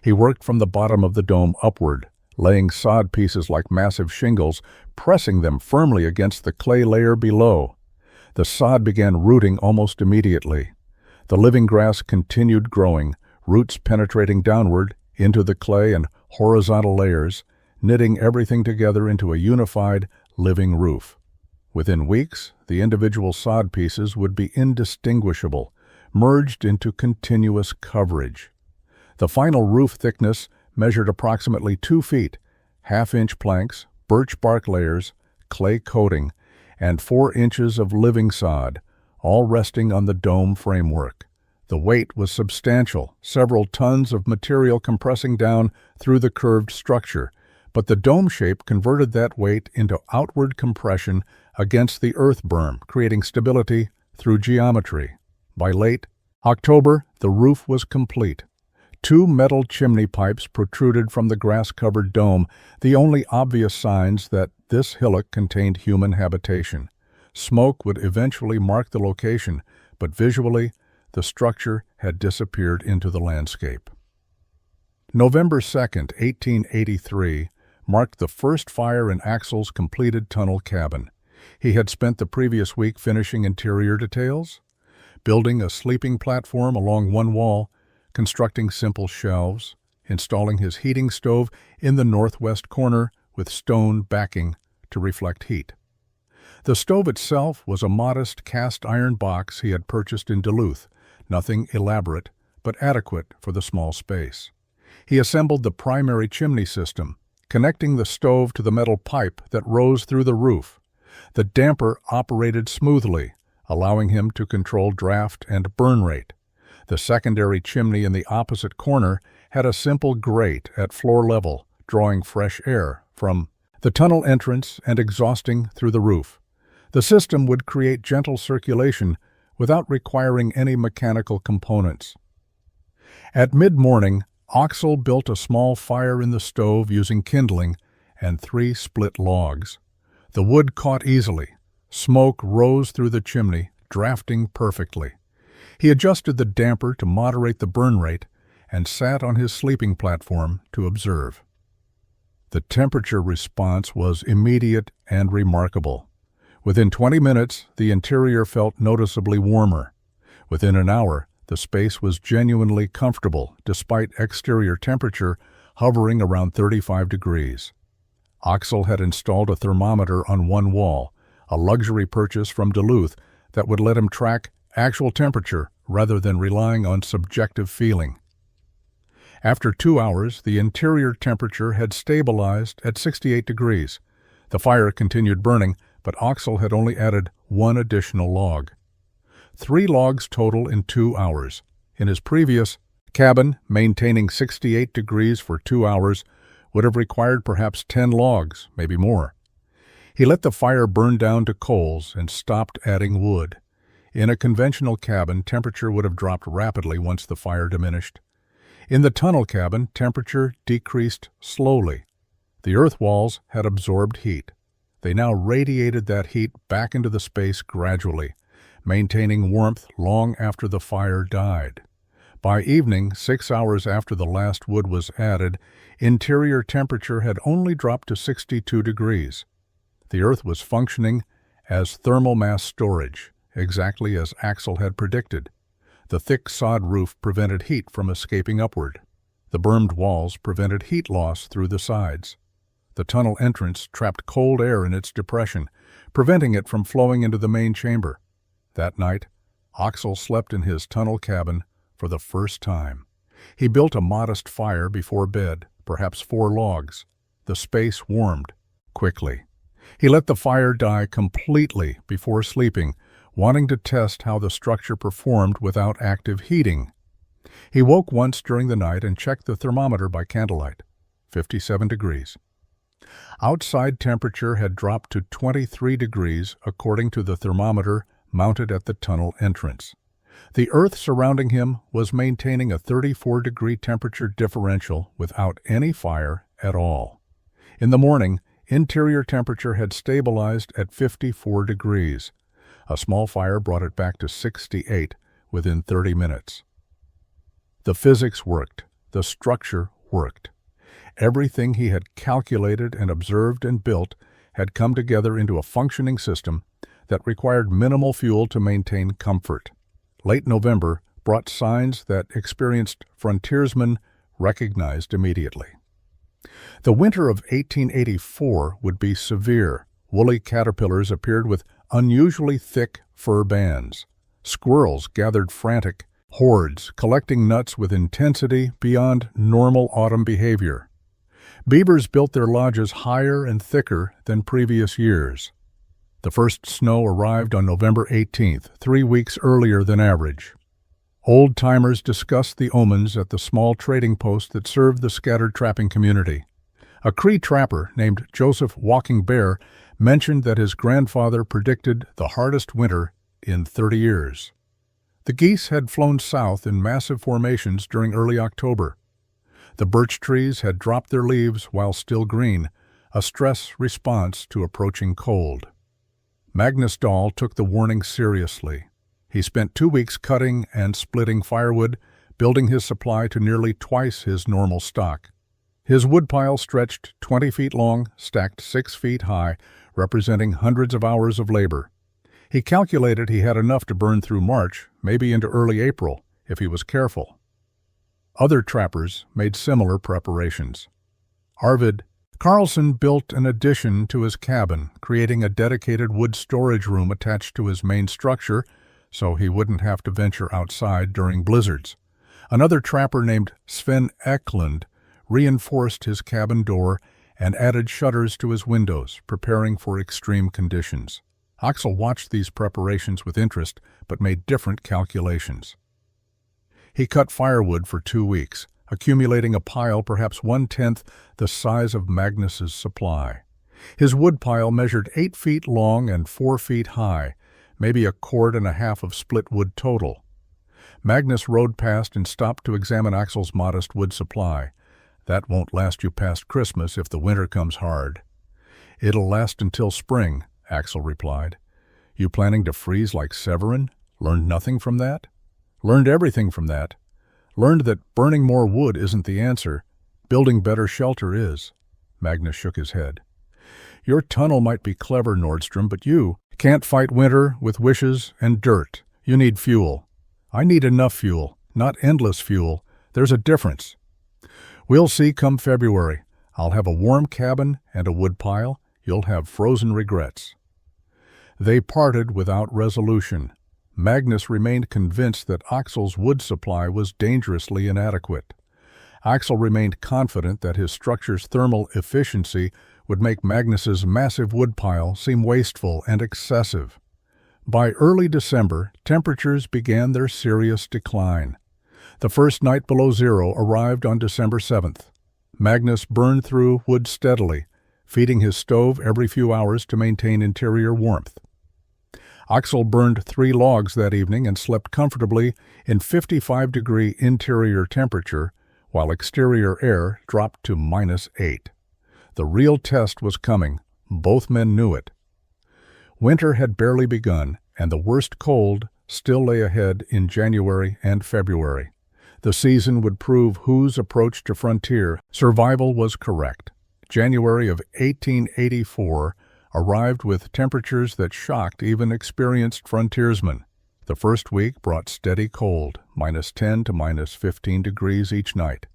He worked from the bottom of the dome upward, laying sod pieces like massive shingles, pressing them firmly against the clay layer below. The sod began rooting almost immediately. The living grass continued growing, roots penetrating downward into the clay and horizontal layers, knitting everything together into a unified, living roof. Within weeks, the individual sod pieces would be indistinguishable, merged into continuous coverage. The final roof thickness measured approximately 2 feet, half-inch planks, birch bark layers, clay coating, and 4 inches of living sod, all resting on the dome framework. The weight was substantial, several tons of material compressing down through the curved structure, but the dome shape converted that weight into outward compression against the earth berm, creating stability through geometry. By late October, the roof was complete. 2 metal chimney pipes protruded from the grass-covered dome, the only obvious signs that this hillock contained human habitation. Smoke would eventually mark the location, but visually, the structure had disappeared into the landscape. November 2, 1883, marked the first fire in Axel's completed tunnel cabin. He had spent the previous week finishing interior details, building a sleeping platform along one wall, constructing simple shelves, installing his heating stove in the northwest corner with stone backing to reflect heat. The stove itself was a modest cast-iron box he had purchased in Duluth, nothing elaborate, but adequate for the small space. He assembled the primary chimney system, connecting the stove to the metal pipe that rose through the roof. The damper operated smoothly, allowing him to control draft and burn rate. The secondary chimney in the opposite corner had a simple grate at floor level, drawing fresh air from the tunnel entrance and exhausting through the roof. The system would create gentle circulation without requiring any mechanical components. At mid-morning, Axel built a small fire in the stove using kindling and 3 split logs. The wood caught easily. Smoke rose through the chimney, drafting perfectly. He adjusted the damper to moderate the burn rate and sat on his sleeping platform to observe. The temperature response was immediate and remarkable. Within 20 minutes, the interior felt noticeably warmer. Within an hour, the space was genuinely comfortable, despite exterior temperature hovering around 35 degrees. Axel had installed a thermometer on one wall, a luxury purchase from Duluth that would let him track actual temperature rather than relying on subjective feeling. After 2 hours, the interior temperature had stabilized at 68 degrees. The fire continued burning, but Axel had only added one additional log. 3 logs total in 2 hours. In his previous cabin, maintaining 68 degrees for 2 hours would have required perhaps 10 logs, maybe more. He let the fire burn down to coals and stopped adding wood. In a conventional cabin, temperature would have dropped rapidly once the fire diminished. In the tunnel cabin, temperature decreased slowly. The earth walls had absorbed heat. They now radiated that heat back into the space gradually, maintaining warmth long after the fire died. By evening, 6 hours after the last wood was added, interior temperature had only dropped to 62 degrees. The earth was functioning as thermal mass storage, exactly as Axel had predicted. The thick sod roof prevented heat from escaping upward. The bermed walls prevented heat loss through the sides. The tunnel entrance trapped cold air in its depression, preventing it from flowing into the main chamber. That night, Axel slept in his tunnel cabin for the first time. He built a modest fire before bed, perhaps 4 logs. The space warmed quickly. He let the fire die completely before sleeping, wanting to test how the structure performed without active heating. He woke once during the night and checked the thermometer by candlelight. 57 degrees. Outside temperature had dropped to 23 degrees according to the thermometer mounted at the tunnel entrance. The earth surrounding him was maintaining a 34-degree temperature differential without any fire at all. In the morning, interior temperature had stabilized at 54 degrees. A small fire brought it back to 68 within 30 minutes. The physics worked. The structure worked. Everything he had calculated and observed and built had come together into a functioning system that required minimal fuel to maintain comfort. Late November brought signs that experienced frontiersmen recognized immediately. The winter of 1884 would be severe. Woolly caterpillars appeared with unusually thick fur bands. Squirrels gathered frantic hordes, collecting nuts with intensity beyond normal autumn behavior. Beavers built their lodges higher and thicker than previous years. The first snow arrived on November 18th, 3 weeks earlier than average. Old-timers discussed the omens at the small trading post that served the scattered trapping community. A Cree trapper named Joseph Walking Bear mentioned that his grandfather predicted the hardest winter in 30 years. The geese had flown south in massive formations during early October. The birch trees had dropped their leaves while still green, a stress response to approaching cold. Magnus Dahl took the warning seriously. He spent 2 weeks cutting and splitting firewood, building his supply to nearly twice his normal stock. His woodpile stretched 20 feet long, stacked 6 feet high, representing hundreds of hours of labor. He calculated he had enough to burn through March, maybe into early April, if he was careful. Other trappers made similar preparations. Arvid Carlson built an addition to his cabin, creating a dedicated wood storage room attached to his main structure so he wouldn't have to venture outside during blizzards. Another trapper named Sven Eklund reinforced his cabin door and added shutters to his windows, preparing for extreme conditions. Axel watched these preparations with interest, but made different calculations. He cut firewood for 2 weeks, accumulating a pile perhaps 1/10 the size of Magnus's supply. His wood pile measured 8 feet long and 4 feet high, maybe a cord and a half of split wood total. Magnus rode past and stopped to examine Axel's modest wood supply. "That won't last you past Christmas if the winter comes hard." "It'll last until spring," Axel replied. "You planning to freeze like Severin? Learned nothing from that?" "Learned everything from that. Learned that burning more wood isn't the answer. Building better shelter is. Magnus shook his head. Your tunnel might be clever, Nordstrom, but you can't fight winter with wishes and dirt. You need fuel. I need enough fuel, not endless fuel. There's a difference. We'll see come February. I'll have a warm cabin and a wood pile. You'll have frozen regrets. They parted without resolution. Magnus remained convinced that Axel's wood supply was dangerously inadequate. Axel remained confident that his structure's thermal efficiency would make Magnus's massive wood pile seem wasteful and excessive. By early December, temperatures began their serious decline. The first night below zero arrived on December 7th. Magnus burned through wood steadily, feeding his stove every few hours to maintain interior warmth. Axel burned 3 logs that evening and slept comfortably in 55-degree interior temperature, while exterior air dropped to -8. The real test was coming. Both men knew it. Winter had barely begun, and the worst cold still lay ahead in January and February. The season would prove whose approach to frontier survival was correct. January of 1884 arrived with temperatures that shocked even experienced frontiersmen. The first week brought steady cold, -10 to -15 degrees each night.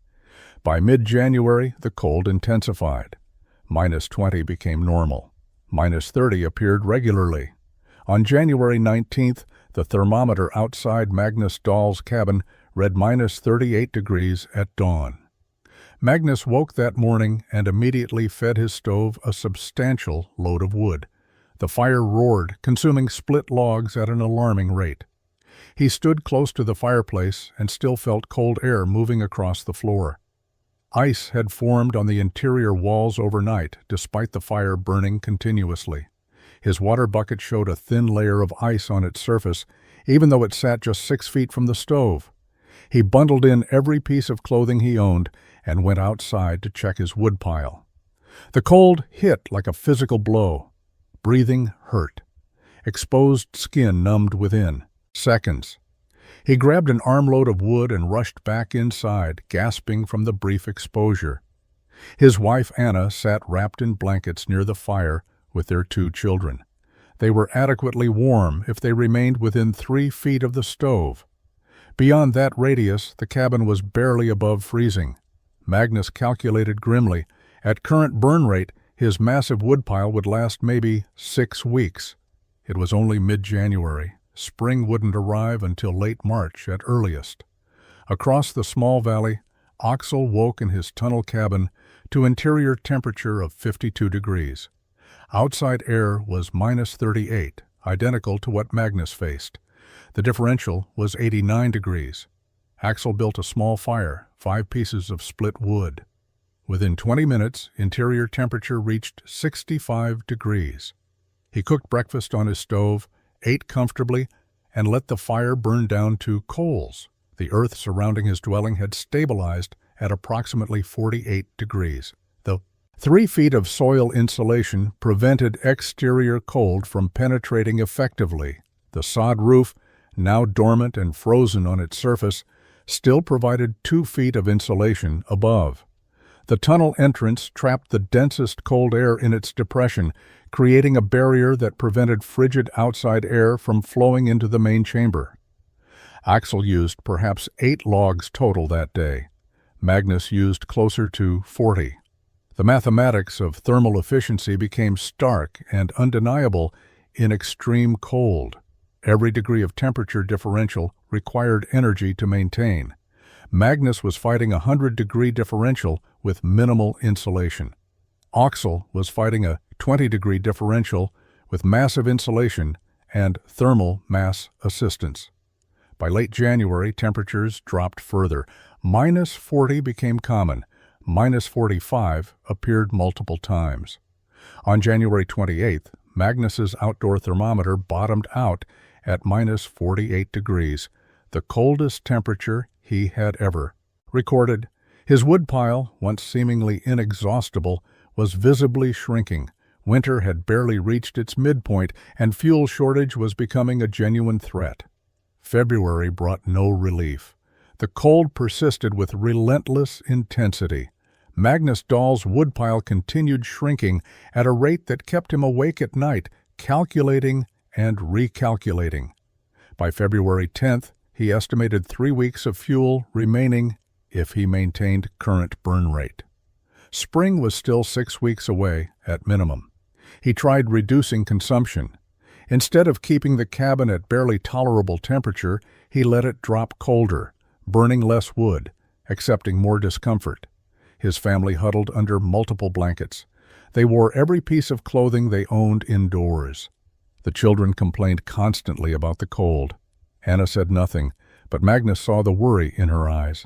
By mid-January, the cold intensified. -20 became normal. -30 appeared regularly. On January 19th, the thermometer outside Magnus Dahl's cabin read -38 degrees at dawn. Magnus woke that morning and immediately fed his stove a substantial load of wood. The fire roared, consuming split logs at an alarming rate. He stood close to the fireplace and still felt cold air moving across the floor. Ice had formed on the interior walls overnight, despite the fire burning continuously. His water bucket showed a thin layer of ice on its surface, even though it sat just 6 feet from the stove. He bundled in every piece of clothing he owned and went outside to check his wood pile. The cold hit like a physical blow. Breathing hurt. Exposed skin numbed within. Seconds. He grabbed an armload of wood and rushed back inside, gasping from the brief exposure. His wife Anna sat wrapped in blankets near the fire with their 2 children. They were adequately warm if they remained within 3 feet of the stove. Beyond that radius, the cabin was barely above freezing. Magnus calculated grimly. At current burn rate, his massive woodpile would last maybe 6 weeks. It was only mid-January. Spring wouldn't arrive until late March at earliest. Across the small valley, Axel woke in his tunnel cabin to interior temperature of 52 degrees. Outside air was -38, identical to what Magnus faced. The differential was 89 degrees. Axel built a small fire, 5 pieces of split wood. Within 20 minutes, interior temperature reached 65 degrees. He cooked breakfast on his stove, ate comfortably, and let the fire burn down to coals. The earth surrounding his dwelling had stabilized at approximately 48 degrees. The 3 feet of soil insulation prevented exterior cold from penetrating effectively. The sod roof, now dormant and frozen on its surface, still provided 2 feet of insulation above. The tunnel entrance trapped the densest cold air in its depression, creating a barrier that prevented frigid outside air from flowing into the main chamber. Axel used perhaps 8 logs total that day. Magnus used closer to 40. The mathematics of thermal efficiency became stark and undeniable in extreme cold. Every degree of temperature differential required energy to maintain. Magnus was fighting a 100-degree differential with minimal insulation. Axel was fighting a 20-degree differential with massive insulation and thermal mass assistance. By late January, temperatures dropped further. -40 became common. -45 appeared multiple times. On January 28th, Magnus's outdoor thermometer bottomed out at -48 degrees, the coldest temperature he had ever recorded. His woodpile, once seemingly inexhaustible, was visibly shrinking. Winter had barely reached its midpoint, and fuel shortage was becoming a genuine threat. February brought no relief. The cold persisted with relentless intensity. Magnus Dahl's woodpile continued shrinking at a rate that kept him awake at night, calculating and recalculating. By February 10th, he estimated 3 weeks of fuel remaining if he maintained current burn rate. Spring was still 6 weeks away at minimum. He tried reducing consumption. Instead of keeping the cabin at barely tolerable temperature, he let it drop colder, burning less wood, accepting more discomfort. His family huddled under multiple blankets. They wore every piece of clothing they owned indoors. The children complained constantly about the cold. Anna said nothing, but Magnus saw the worry in her eyes.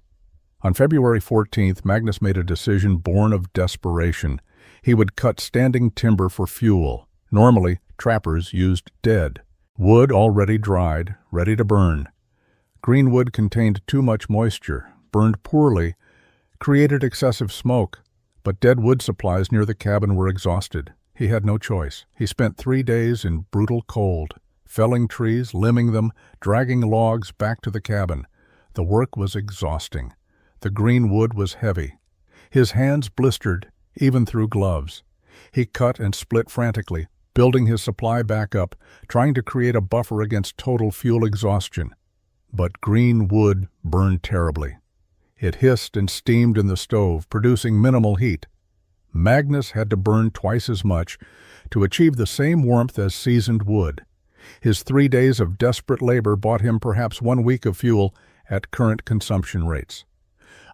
On February 14th, Magnus made a decision born of desperation. He would cut standing timber for fuel. Normally, trappers used dead wood already dried, ready to burn. Green wood contained too much moisture, burned poorly, created excessive smoke, but dead wood supplies near the cabin were exhausted. He had no choice. He spent 3 days in brutal cold, felling trees, limbing them, dragging logs back to the cabin. The work was exhausting. The green wood was heavy. His hands blistered, even through gloves. He cut and split frantically, building his supply back up, trying to create a buffer against total fuel exhaustion. But green wood burned terribly. It hissed and steamed in the stove, producing minimal heat. Magnus had to burn twice as much to achieve the same warmth as seasoned wood. His 3 days of desperate labor bought him perhaps 1 week of fuel at current consumption rates.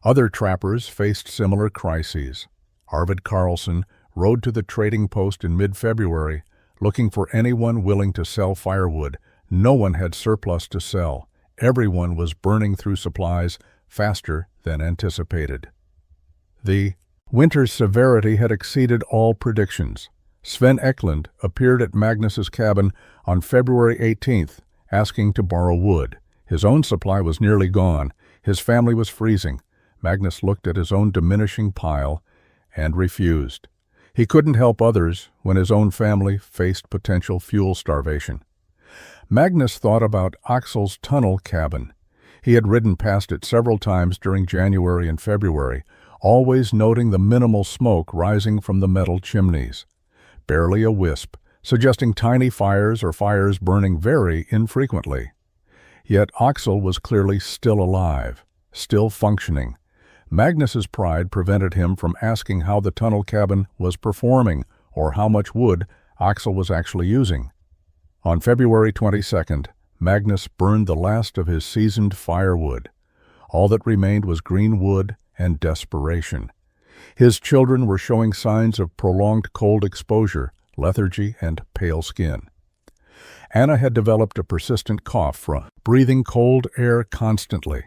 Other trappers faced similar crises. Arvid Carlson rode to the trading post in mid-February, looking for anyone willing to sell firewood. No one had surplus to sell. Everyone was burning through supplies faster than anticipated. The winter's severity had exceeded all predictions. Sven Eklund appeared at Magnus's cabin on February 18th, asking to borrow wood. His own supply was nearly gone. His family was freezing. Magnus looked at his own diminishing pile and refused. He couldn't help others when his own family faced potential fuel starvation. Magnus thought about Axel's tunnel cabin. He had ridden past it several times during January and February, always noting the minimal smoke rising from the metal chimneys. Barely a wisp, suggesting tiny fires or fires burning very infrequently. Yet Axel was clearly still alive, still functioning. Magnus's pride prevented him from asking how the tunnel cabin was performing or how much wood Axel was actually using. On February 22nd, Magnus burned the last of his seasoned firewood. All that remained was green wood and desperation. His children were showing signs of prolonged cold exposure, lethargy, and pale skin. Anna had developed a persistent cough from breathing cold air constantly.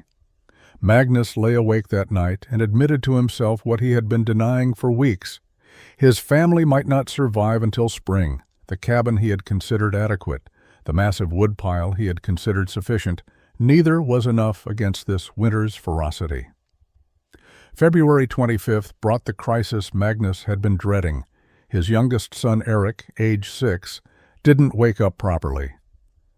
Magnus lay awake that night and admitted to himself what he had been denying for weeks. His family might not survive until spring. The cabin he had considered adequate. The massive woodpile he had considered sufficient. Neither was enough against this winter's ferocity. February 25th brought the crisis Magnus had been dreading. His youngest son, Eric, age 6, didn't wake up properly.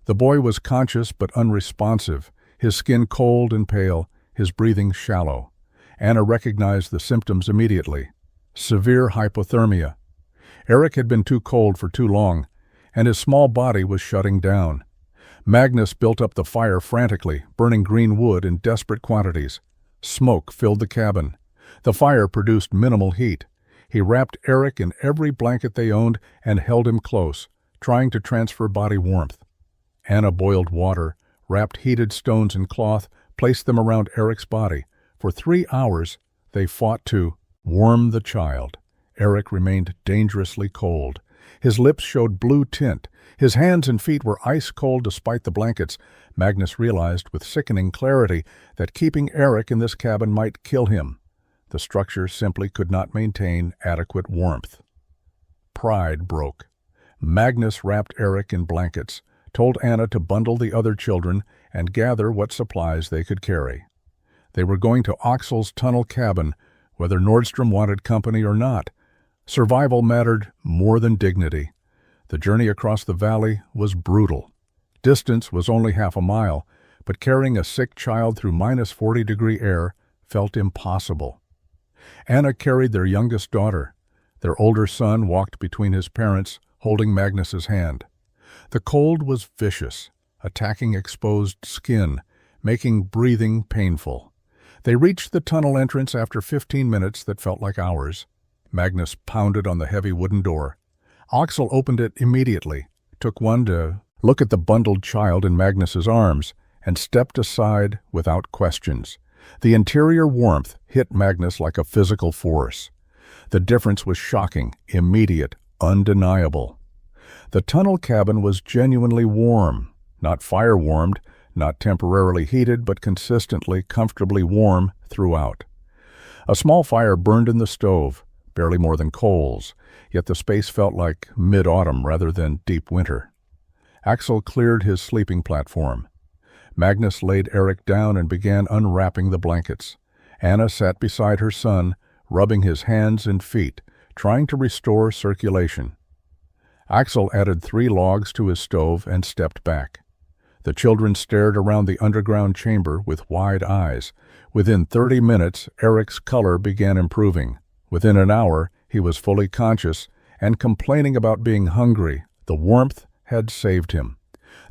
The boy was conscious but unresponsive, his skin cold and pale, his breathing shallow. Anna recognized the symptoms immediately. Severe hypothermia. Eric had been too cold for too long, and his small body was shutting down. Magnus built up the fire frantically, burning green wood in desperate quantities. Smoke filled the cabin. The fire produced minimal heat. He wrapped Eric in every blanket they owned and held him close, trying to transfer body warmth. Anna boiled water, wrapped heated stones in cloth, placed them around Eric's body. For 3 hours, they fought to warm the child. Eric remained dangerously cold. His lips showed blue tint. His hands and feet were ice cold despite the blankets. Magnus realized with sickening clarity that keeping Eric in this cabin might kill him. The structure simply could not maintain adequate warmth. Pride broke. Magnus wrapped Eric in blankets, told Anna to bundle the other children and gather what supplies they could carry. They were going to Axel's tunnel cabin, whether Nordstrom wanted company or not. Survival mattered more than dignity. The journey across the valley was brutal. Distance was only half a mile, but carrying a sick child through -40-degree air felt impossible. Anna carried their youngest daughter. Their older son walked between his parents, holding Magnus's hand. The cold was vicious, attacking exposed skin, making breathing painful. They reached the tunnel entrance after 15 minutes that felt like hours. Magnus pounded on the heavy wooden door. Axel opened it immediately, took one to look at the bundled child in Magnus's arms, and stepped aside without questions. The interior warmth hit Magnus like a physical force. The difference was shocking, immediate, undeniable. The tunnel cabin was genuinely warm, not fire-warmed, not temporarily heated, but consistently, comfortably warm throughout. A small fire burned in the stove, barely more than coals, yet the space felt like mid-autumn rather than deep winter. Axel cleared his sleeping platform. Magnus laid Eric down and began unwrapping the blankets. Anna sat beside her son, rubbing his hands and feet, trying to restore circulation. Axel added 3 logs to his stove and stepped back. The children stared around the underground chamber with wide eyes. Within 30 minutes, Eric's color began improving. Within an hour, he was fully conscious and complaining about being hungry. The warmth had saved him.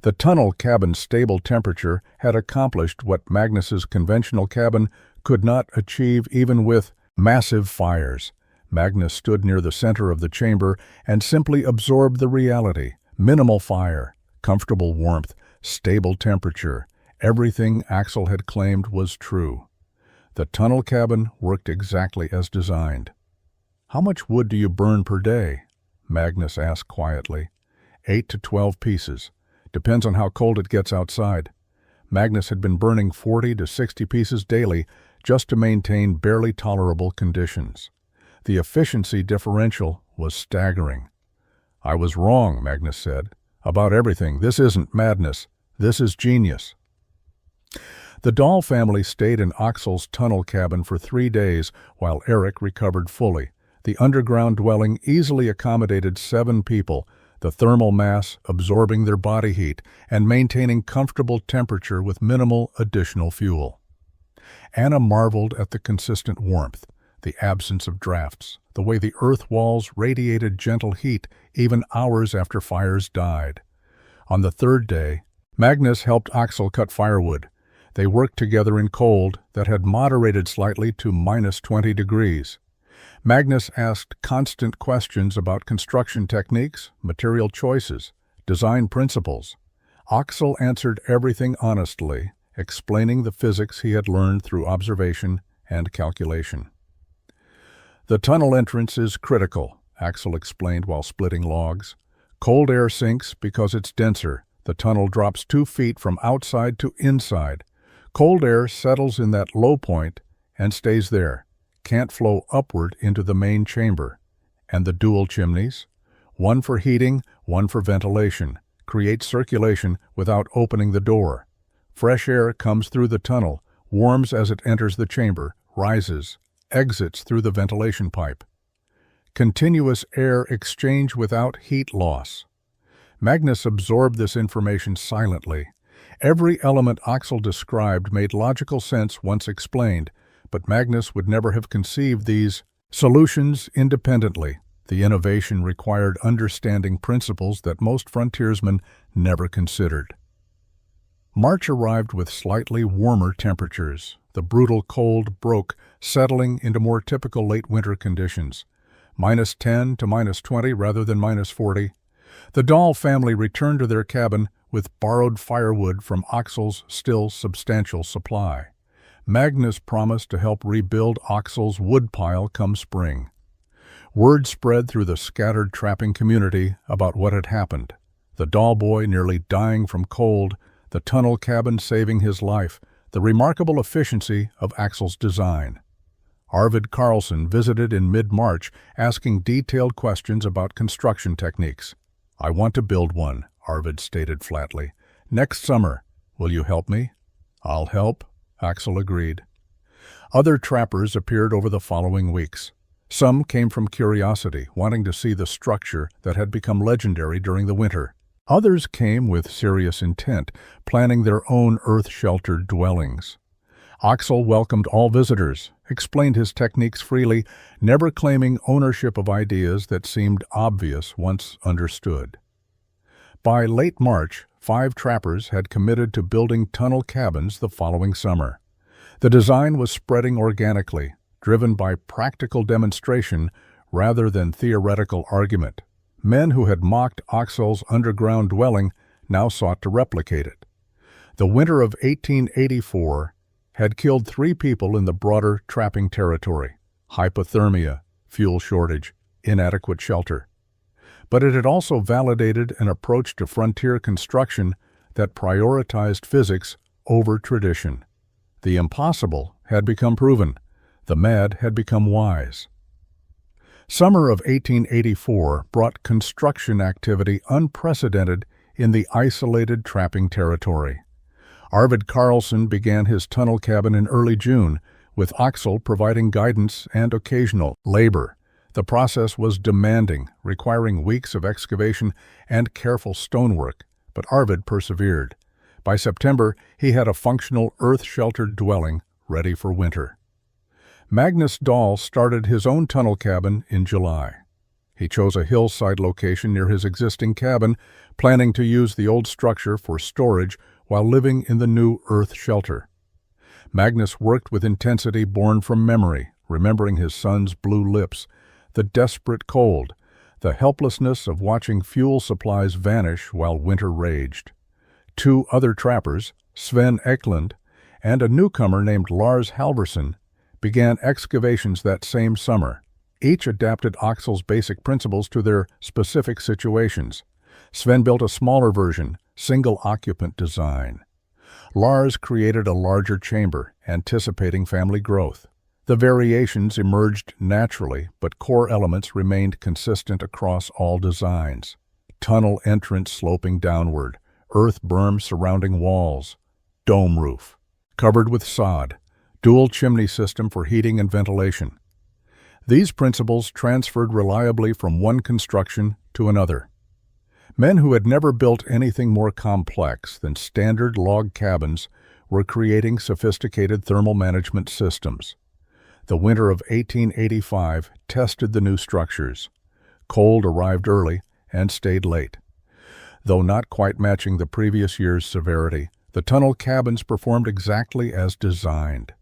The tunnel cabin's stable temperature had accomplished what Magnus's conventional cabin could not achieve even with massive fires. Magnus stood near the center of the chamber and simply absorbed the reality. Minimal fire, comfortable warmth, stable temperature. Everything Axel had claimed was true. The tunnel cabin worked exactly as designed. "How much wood do you burn per day?" Magnus asked quietly. 8 to 12 pieces. Depends on how cold it gets outside. Magnus had been burning 40 to 60 pieces daily just to maintain barely tolerable conditions. The efficiency differential was staggering. "I was wrong," Magnus said, "about everything. This isn't madness. This is genius." The Dahl family stayed in Axel's tunnel cabin for 3 days while Eric recovered fully. The underground dwelling easily accommodated 7 people, the thermal mass absorbing their body heat and maintaining comfortable temperature with minimal additional fuel. Anna marveled at the consistent warmth, the absence of drafts, the way the earth walls radiated gentle heat even hours after fires died. On the 3rd day, Magnus helped Axel cut firewood. They worked together in cold that had moderated slightly to -20 degrees. Magnus asked constant questions about construction techniques, material choices, design principles. Axel answered everything honestly, explaining the physics he had learned through observation and calculation. "The tunnel entrance is critical," Axel explained while splitting logs. "Cold air sinks because it's denser. The tunnel drops 2 feet from outside to inside. Cold air settles in that low point and stays there. Can't flow upward into the main chamber. And the dual chimneys, one for heating, one for ventilation, create circulation without opening the door. Fresh air comes through the tunnel, warms as it enters the chamber, rises, exits through the ventilation pipe. Continuous air exchange without heat loss." Magnus absorbed this information silently. Every element Axel described made logical sense once explained, but Magnus would never have conceived these solutions independently. The innovation required understanding principles that most frontiersmen never considered. March arrived with slightly warmer temperatures. The brutal cold broke, settling into more typical late winter conditions. -10 to -20 rather than -40. The Dahl family returned to their cabin with borrowed firewood from Axel's still substantial supply. Magnus promised to help rebuild Axel's woodpile come spring. Word spread through the scattered trapping community about what had happened. The Dahl boy nearly dying from cold, the tunnel cabin saving his life, the remarkable efficiency of Axel's design. Arvid Carlson visited in mid-March asking detailed questions about construction techniques. "I want to build one," Arvid stated flatly. "Next summer. Will you help me?" "I'll help," Axel agreed. Other trappers appeared over the following weeks. Some came from curiosity, wanting to see the structure that had become legendary during the winter. Others came with serious intent, planning their own earth-sheltered dwellings. Axel welcomed all visitors, explained his techniques freely, never claiming ownership of ideas that seemed obvious once understood. By late March, 5 trappers had committed to building tunnel cabins the following summer. The design was spreading organically, driven by practical demonstration rather than theoretical argument. Men who had mocked Axel's underground dwelling now sought to replicate it. The winter of 1884 had killed 3 people in the broader trapping territory: hypothermia, fuel shortage, inadequate shelter. But it had also validated an approach to frontier construction that prioritized physics over tradition. The impossible had become proven. The mad had become wise. Summer of 1884 brought construction activity unprecedented in the isolated trapping territory. Arvid Carlson began his tunnel cabin in early June, with Axel providing guidance and occasional labor. The process was demanding, requiring weeks of excavation and careful stonework, but Arvid persevered. By September, he had a functional earth-sheltered dwelling ready for winter. Magnus Dahl started his own tunnel cabin in July. He chose a hillside location near his existing cabin, planning to use the old structure for storage while living in the new earth shelter. Magnus worked with intensity born from memory, remembering his son's blue lips, the desperate cold, the helplessness of watching fuel supplies vanish while winter raged. 2 other trappers, Sven Eklund and a newcomer named Lars Halverson, began excavations that same summer. Each adapted Axel's basic principles to their specific situations. Sven built a smaller version, single-occupant design. Lars created a larger chamber, anticipating family growth. The variations emerged naturally, but core elements remained consistent across all designs. Tunnel entrance sloping downward, earth berm surrounding walls, dome roof, covered with sod, dual chimney system for heating and ventilation. These principles transferred reliably from one construction to another. Men who had never built anything more complex than standard log cabins were creating sophisticated thermal management systems. The winter of 1885 tested the new structures. Cold arrived early and stayed late. Though not quite matching the previous year's severity, the tunnel cabins performed exactly as designed.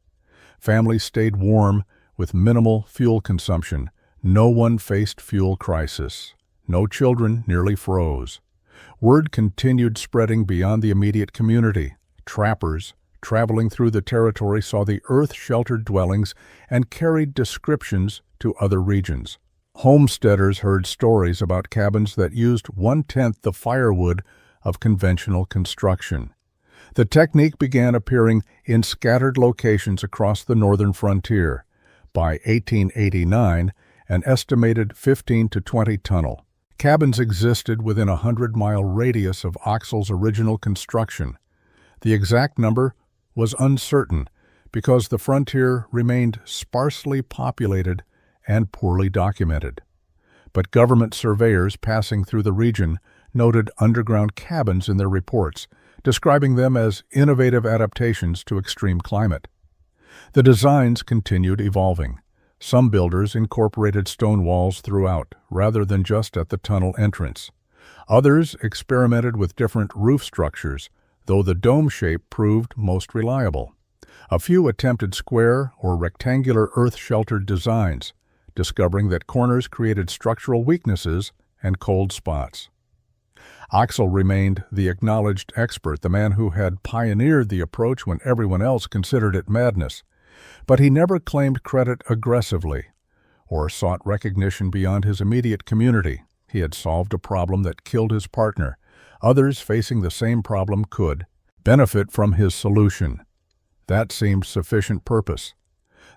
Families stayed warm with minimal fuel consumption. No one faced fuel crisis. No children nearly froze. Word continued spreading beyond the immediate community. Trappers traveling through the territory saw the earth-sheltered dwellings and carried descriptions to other regions. Homesteaders heard stories about cabins that used 1/10 the firewood of conventional construction. The technique began appearing in scattered locations across the northern frontier. By 1889, an estimated 15 to 20 tunnel cabins existed within a 100-mile radius of Axel's original construction. The exact number was uncertain because the frontier remained sparsely populated and poorly documented. But government surveyors passing through the region noted underground cabins in their reports, describing them as innovative adaptations to extreme climate. The designs continued evolving. Some builders incorporated stone walls throughout, rather than just at the tunnel entrance. Others experimented with different roof structures, though the dome shape proved most reliable. A few attempted square or rectangular earth-sheltered designs, discovering that corners created structural weaknesses and cold spots. Axel remained the acknowledged expert, the man who had pioneered the approach when everyone else considered it madness. But he never claimed credit aggressively or sought recognition beyond his immediate community. He had solved a problem that killed his partner. Others facing the same problem could benefit from his solution. That seemed sufficient purpose.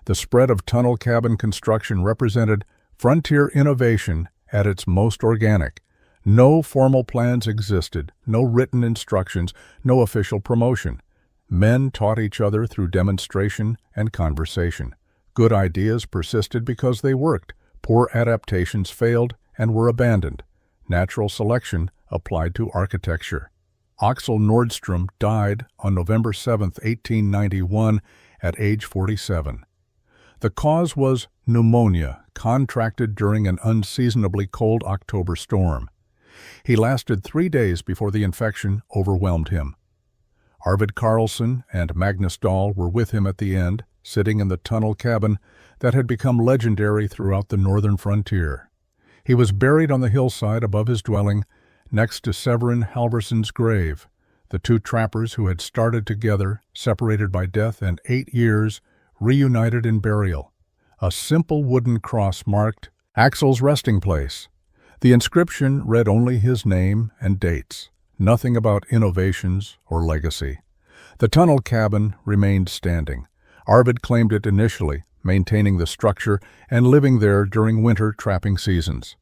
The spread of tunnel cabin construction represented frontier innovation at its most organic. No formal plans existed, no written instructions, no official promotion. Men taught each other through demonstration and conversation. Good ideas persisted because they worked. Poor adaptations failed and were abandoned. Natural selection applied to architecture. Axel Nordstrom died on November 7, 1891, at age 47. The cause was pneumonia, contracted during an unseasonably cold October storm. He lasted 3 days before the infection overwhelmed him. Arvid Carlsson and Magnus Dahl were with him at the end, sitting in the tunnel cabin that had become legendary throughout the northern frontier. He was buried on the hillside above his dwelling, next to Severin Halvorsson's grave, the two trappers who had started together, separated by death and 8 years, reunited in burial. A simple wooden cross marked Axel's resting place. The inscription read only his name and dates, nothing about innovations or legacy. The tunnel cabin remained standing. Arvid claimed it initially, maintaining the structure and living there during winter trapping seasons.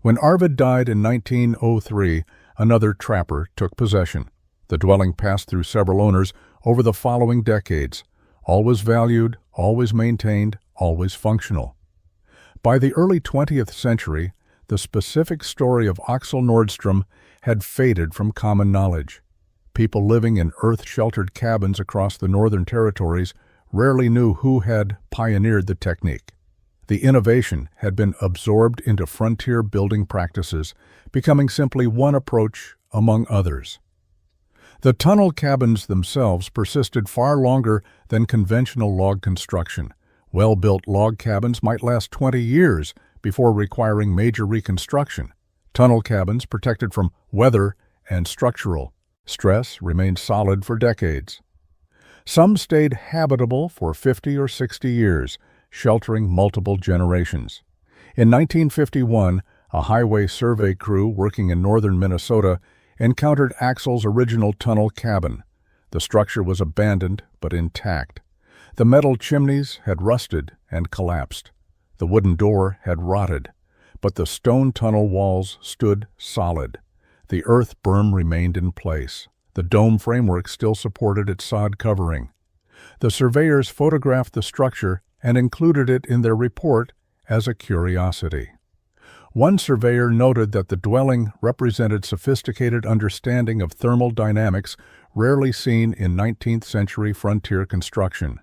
When Arvid died in 1903, another trapper took possession. The dwelling passed through several owners over the following decades. Always valued, always maintained, always functional. By the early 20th century, the specific story of Axel Nordstrom had faded from common knowledge. People living in earth-sheltered cabins across the Northern Territories rarely knew who had pioneered the technique. The innovation had been absorbed into frontier building practices, becoming simply one approach among others. The tunnel cabins themselves persisted far longer than conventional log construction. Well-built log cabins might last 20 years before requiring major reconstruction. Tunnel cabins protected from weather and structural stress remained solid for decades. Some stayed habitable for 50 or 60 years, sheltering multiple generations. In 1951, a highway survey crew working in northern Minnesota encountered Axel's original tunnel cabin. The structure was abandoned but intact. The metal chimneys had rusted and collapsed. The wooden door had rotted, but the stone tunnel walls stood solid. The earth berm remained in place. The dome framework still supported its sod covering. The surveyors photographed the structure and included it in their report as a curiosity. One surveyor noted that the dwelling represented sophisticated understanding of thermal dynamics rarely seen in 19th-century frontier construction.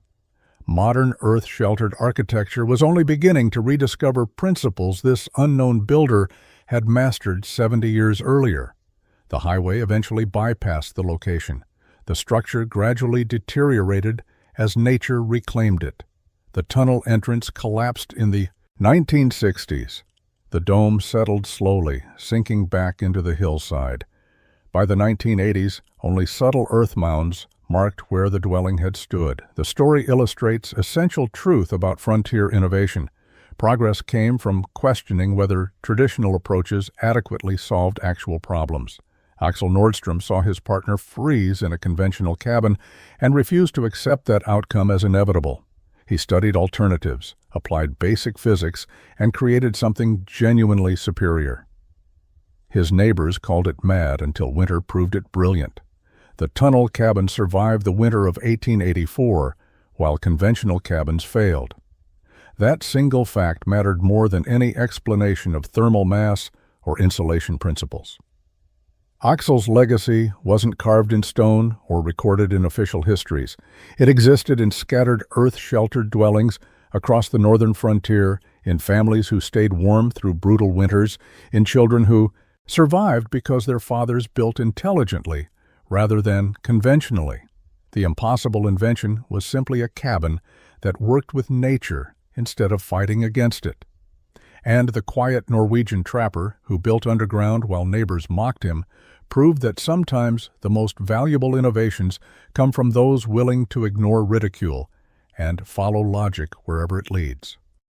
Modern earth-sheltered architecture was only beginning to rediscover principles this unknown builder had mastered 70 years earlier. The highway eventually bypassed the location. The structure gradually deteriorated as nature reclaimed it. The tunnel entrance collapsed in the 1960s. The dome settled slowly, sinking back into the hillside. By the 1980s, only subtle earth mounds marked where the dwelling had stood. The story illustrates essential truth about frontier innovation. Progress came from questioning whether traditional approaches adequately solved actual problems. Axel Nordstrom saw his partner freeze in a conventional cabin and refused to accept that outcome as inevitable. He studied alternatives, applied basic physics, and created something genuinely superior. His neighbors called it mad until winter proved it brilliant. The tunnel cabin survived the winter of 1884, while conventional cabins failed. That single fact mattered more than any explanation of thermal mass or insulation principles. Axel's legacy wasn't carved in stone or recorded in official histories. It existed in scattered earth-sheltered dwellings across the northern frontier, in families who stayed warm through brutal winters, in children who survived because their fathers built intelligently rather than conventionally. The impossible invention was simply a cabin that worked with nature instead of fighting against it. And the quiet Norwegian trapper who built underground while neighbors mocked him proved that sometimes the most valuable innovations come from those willing to ignore ridicule and follow logic wherever it leads.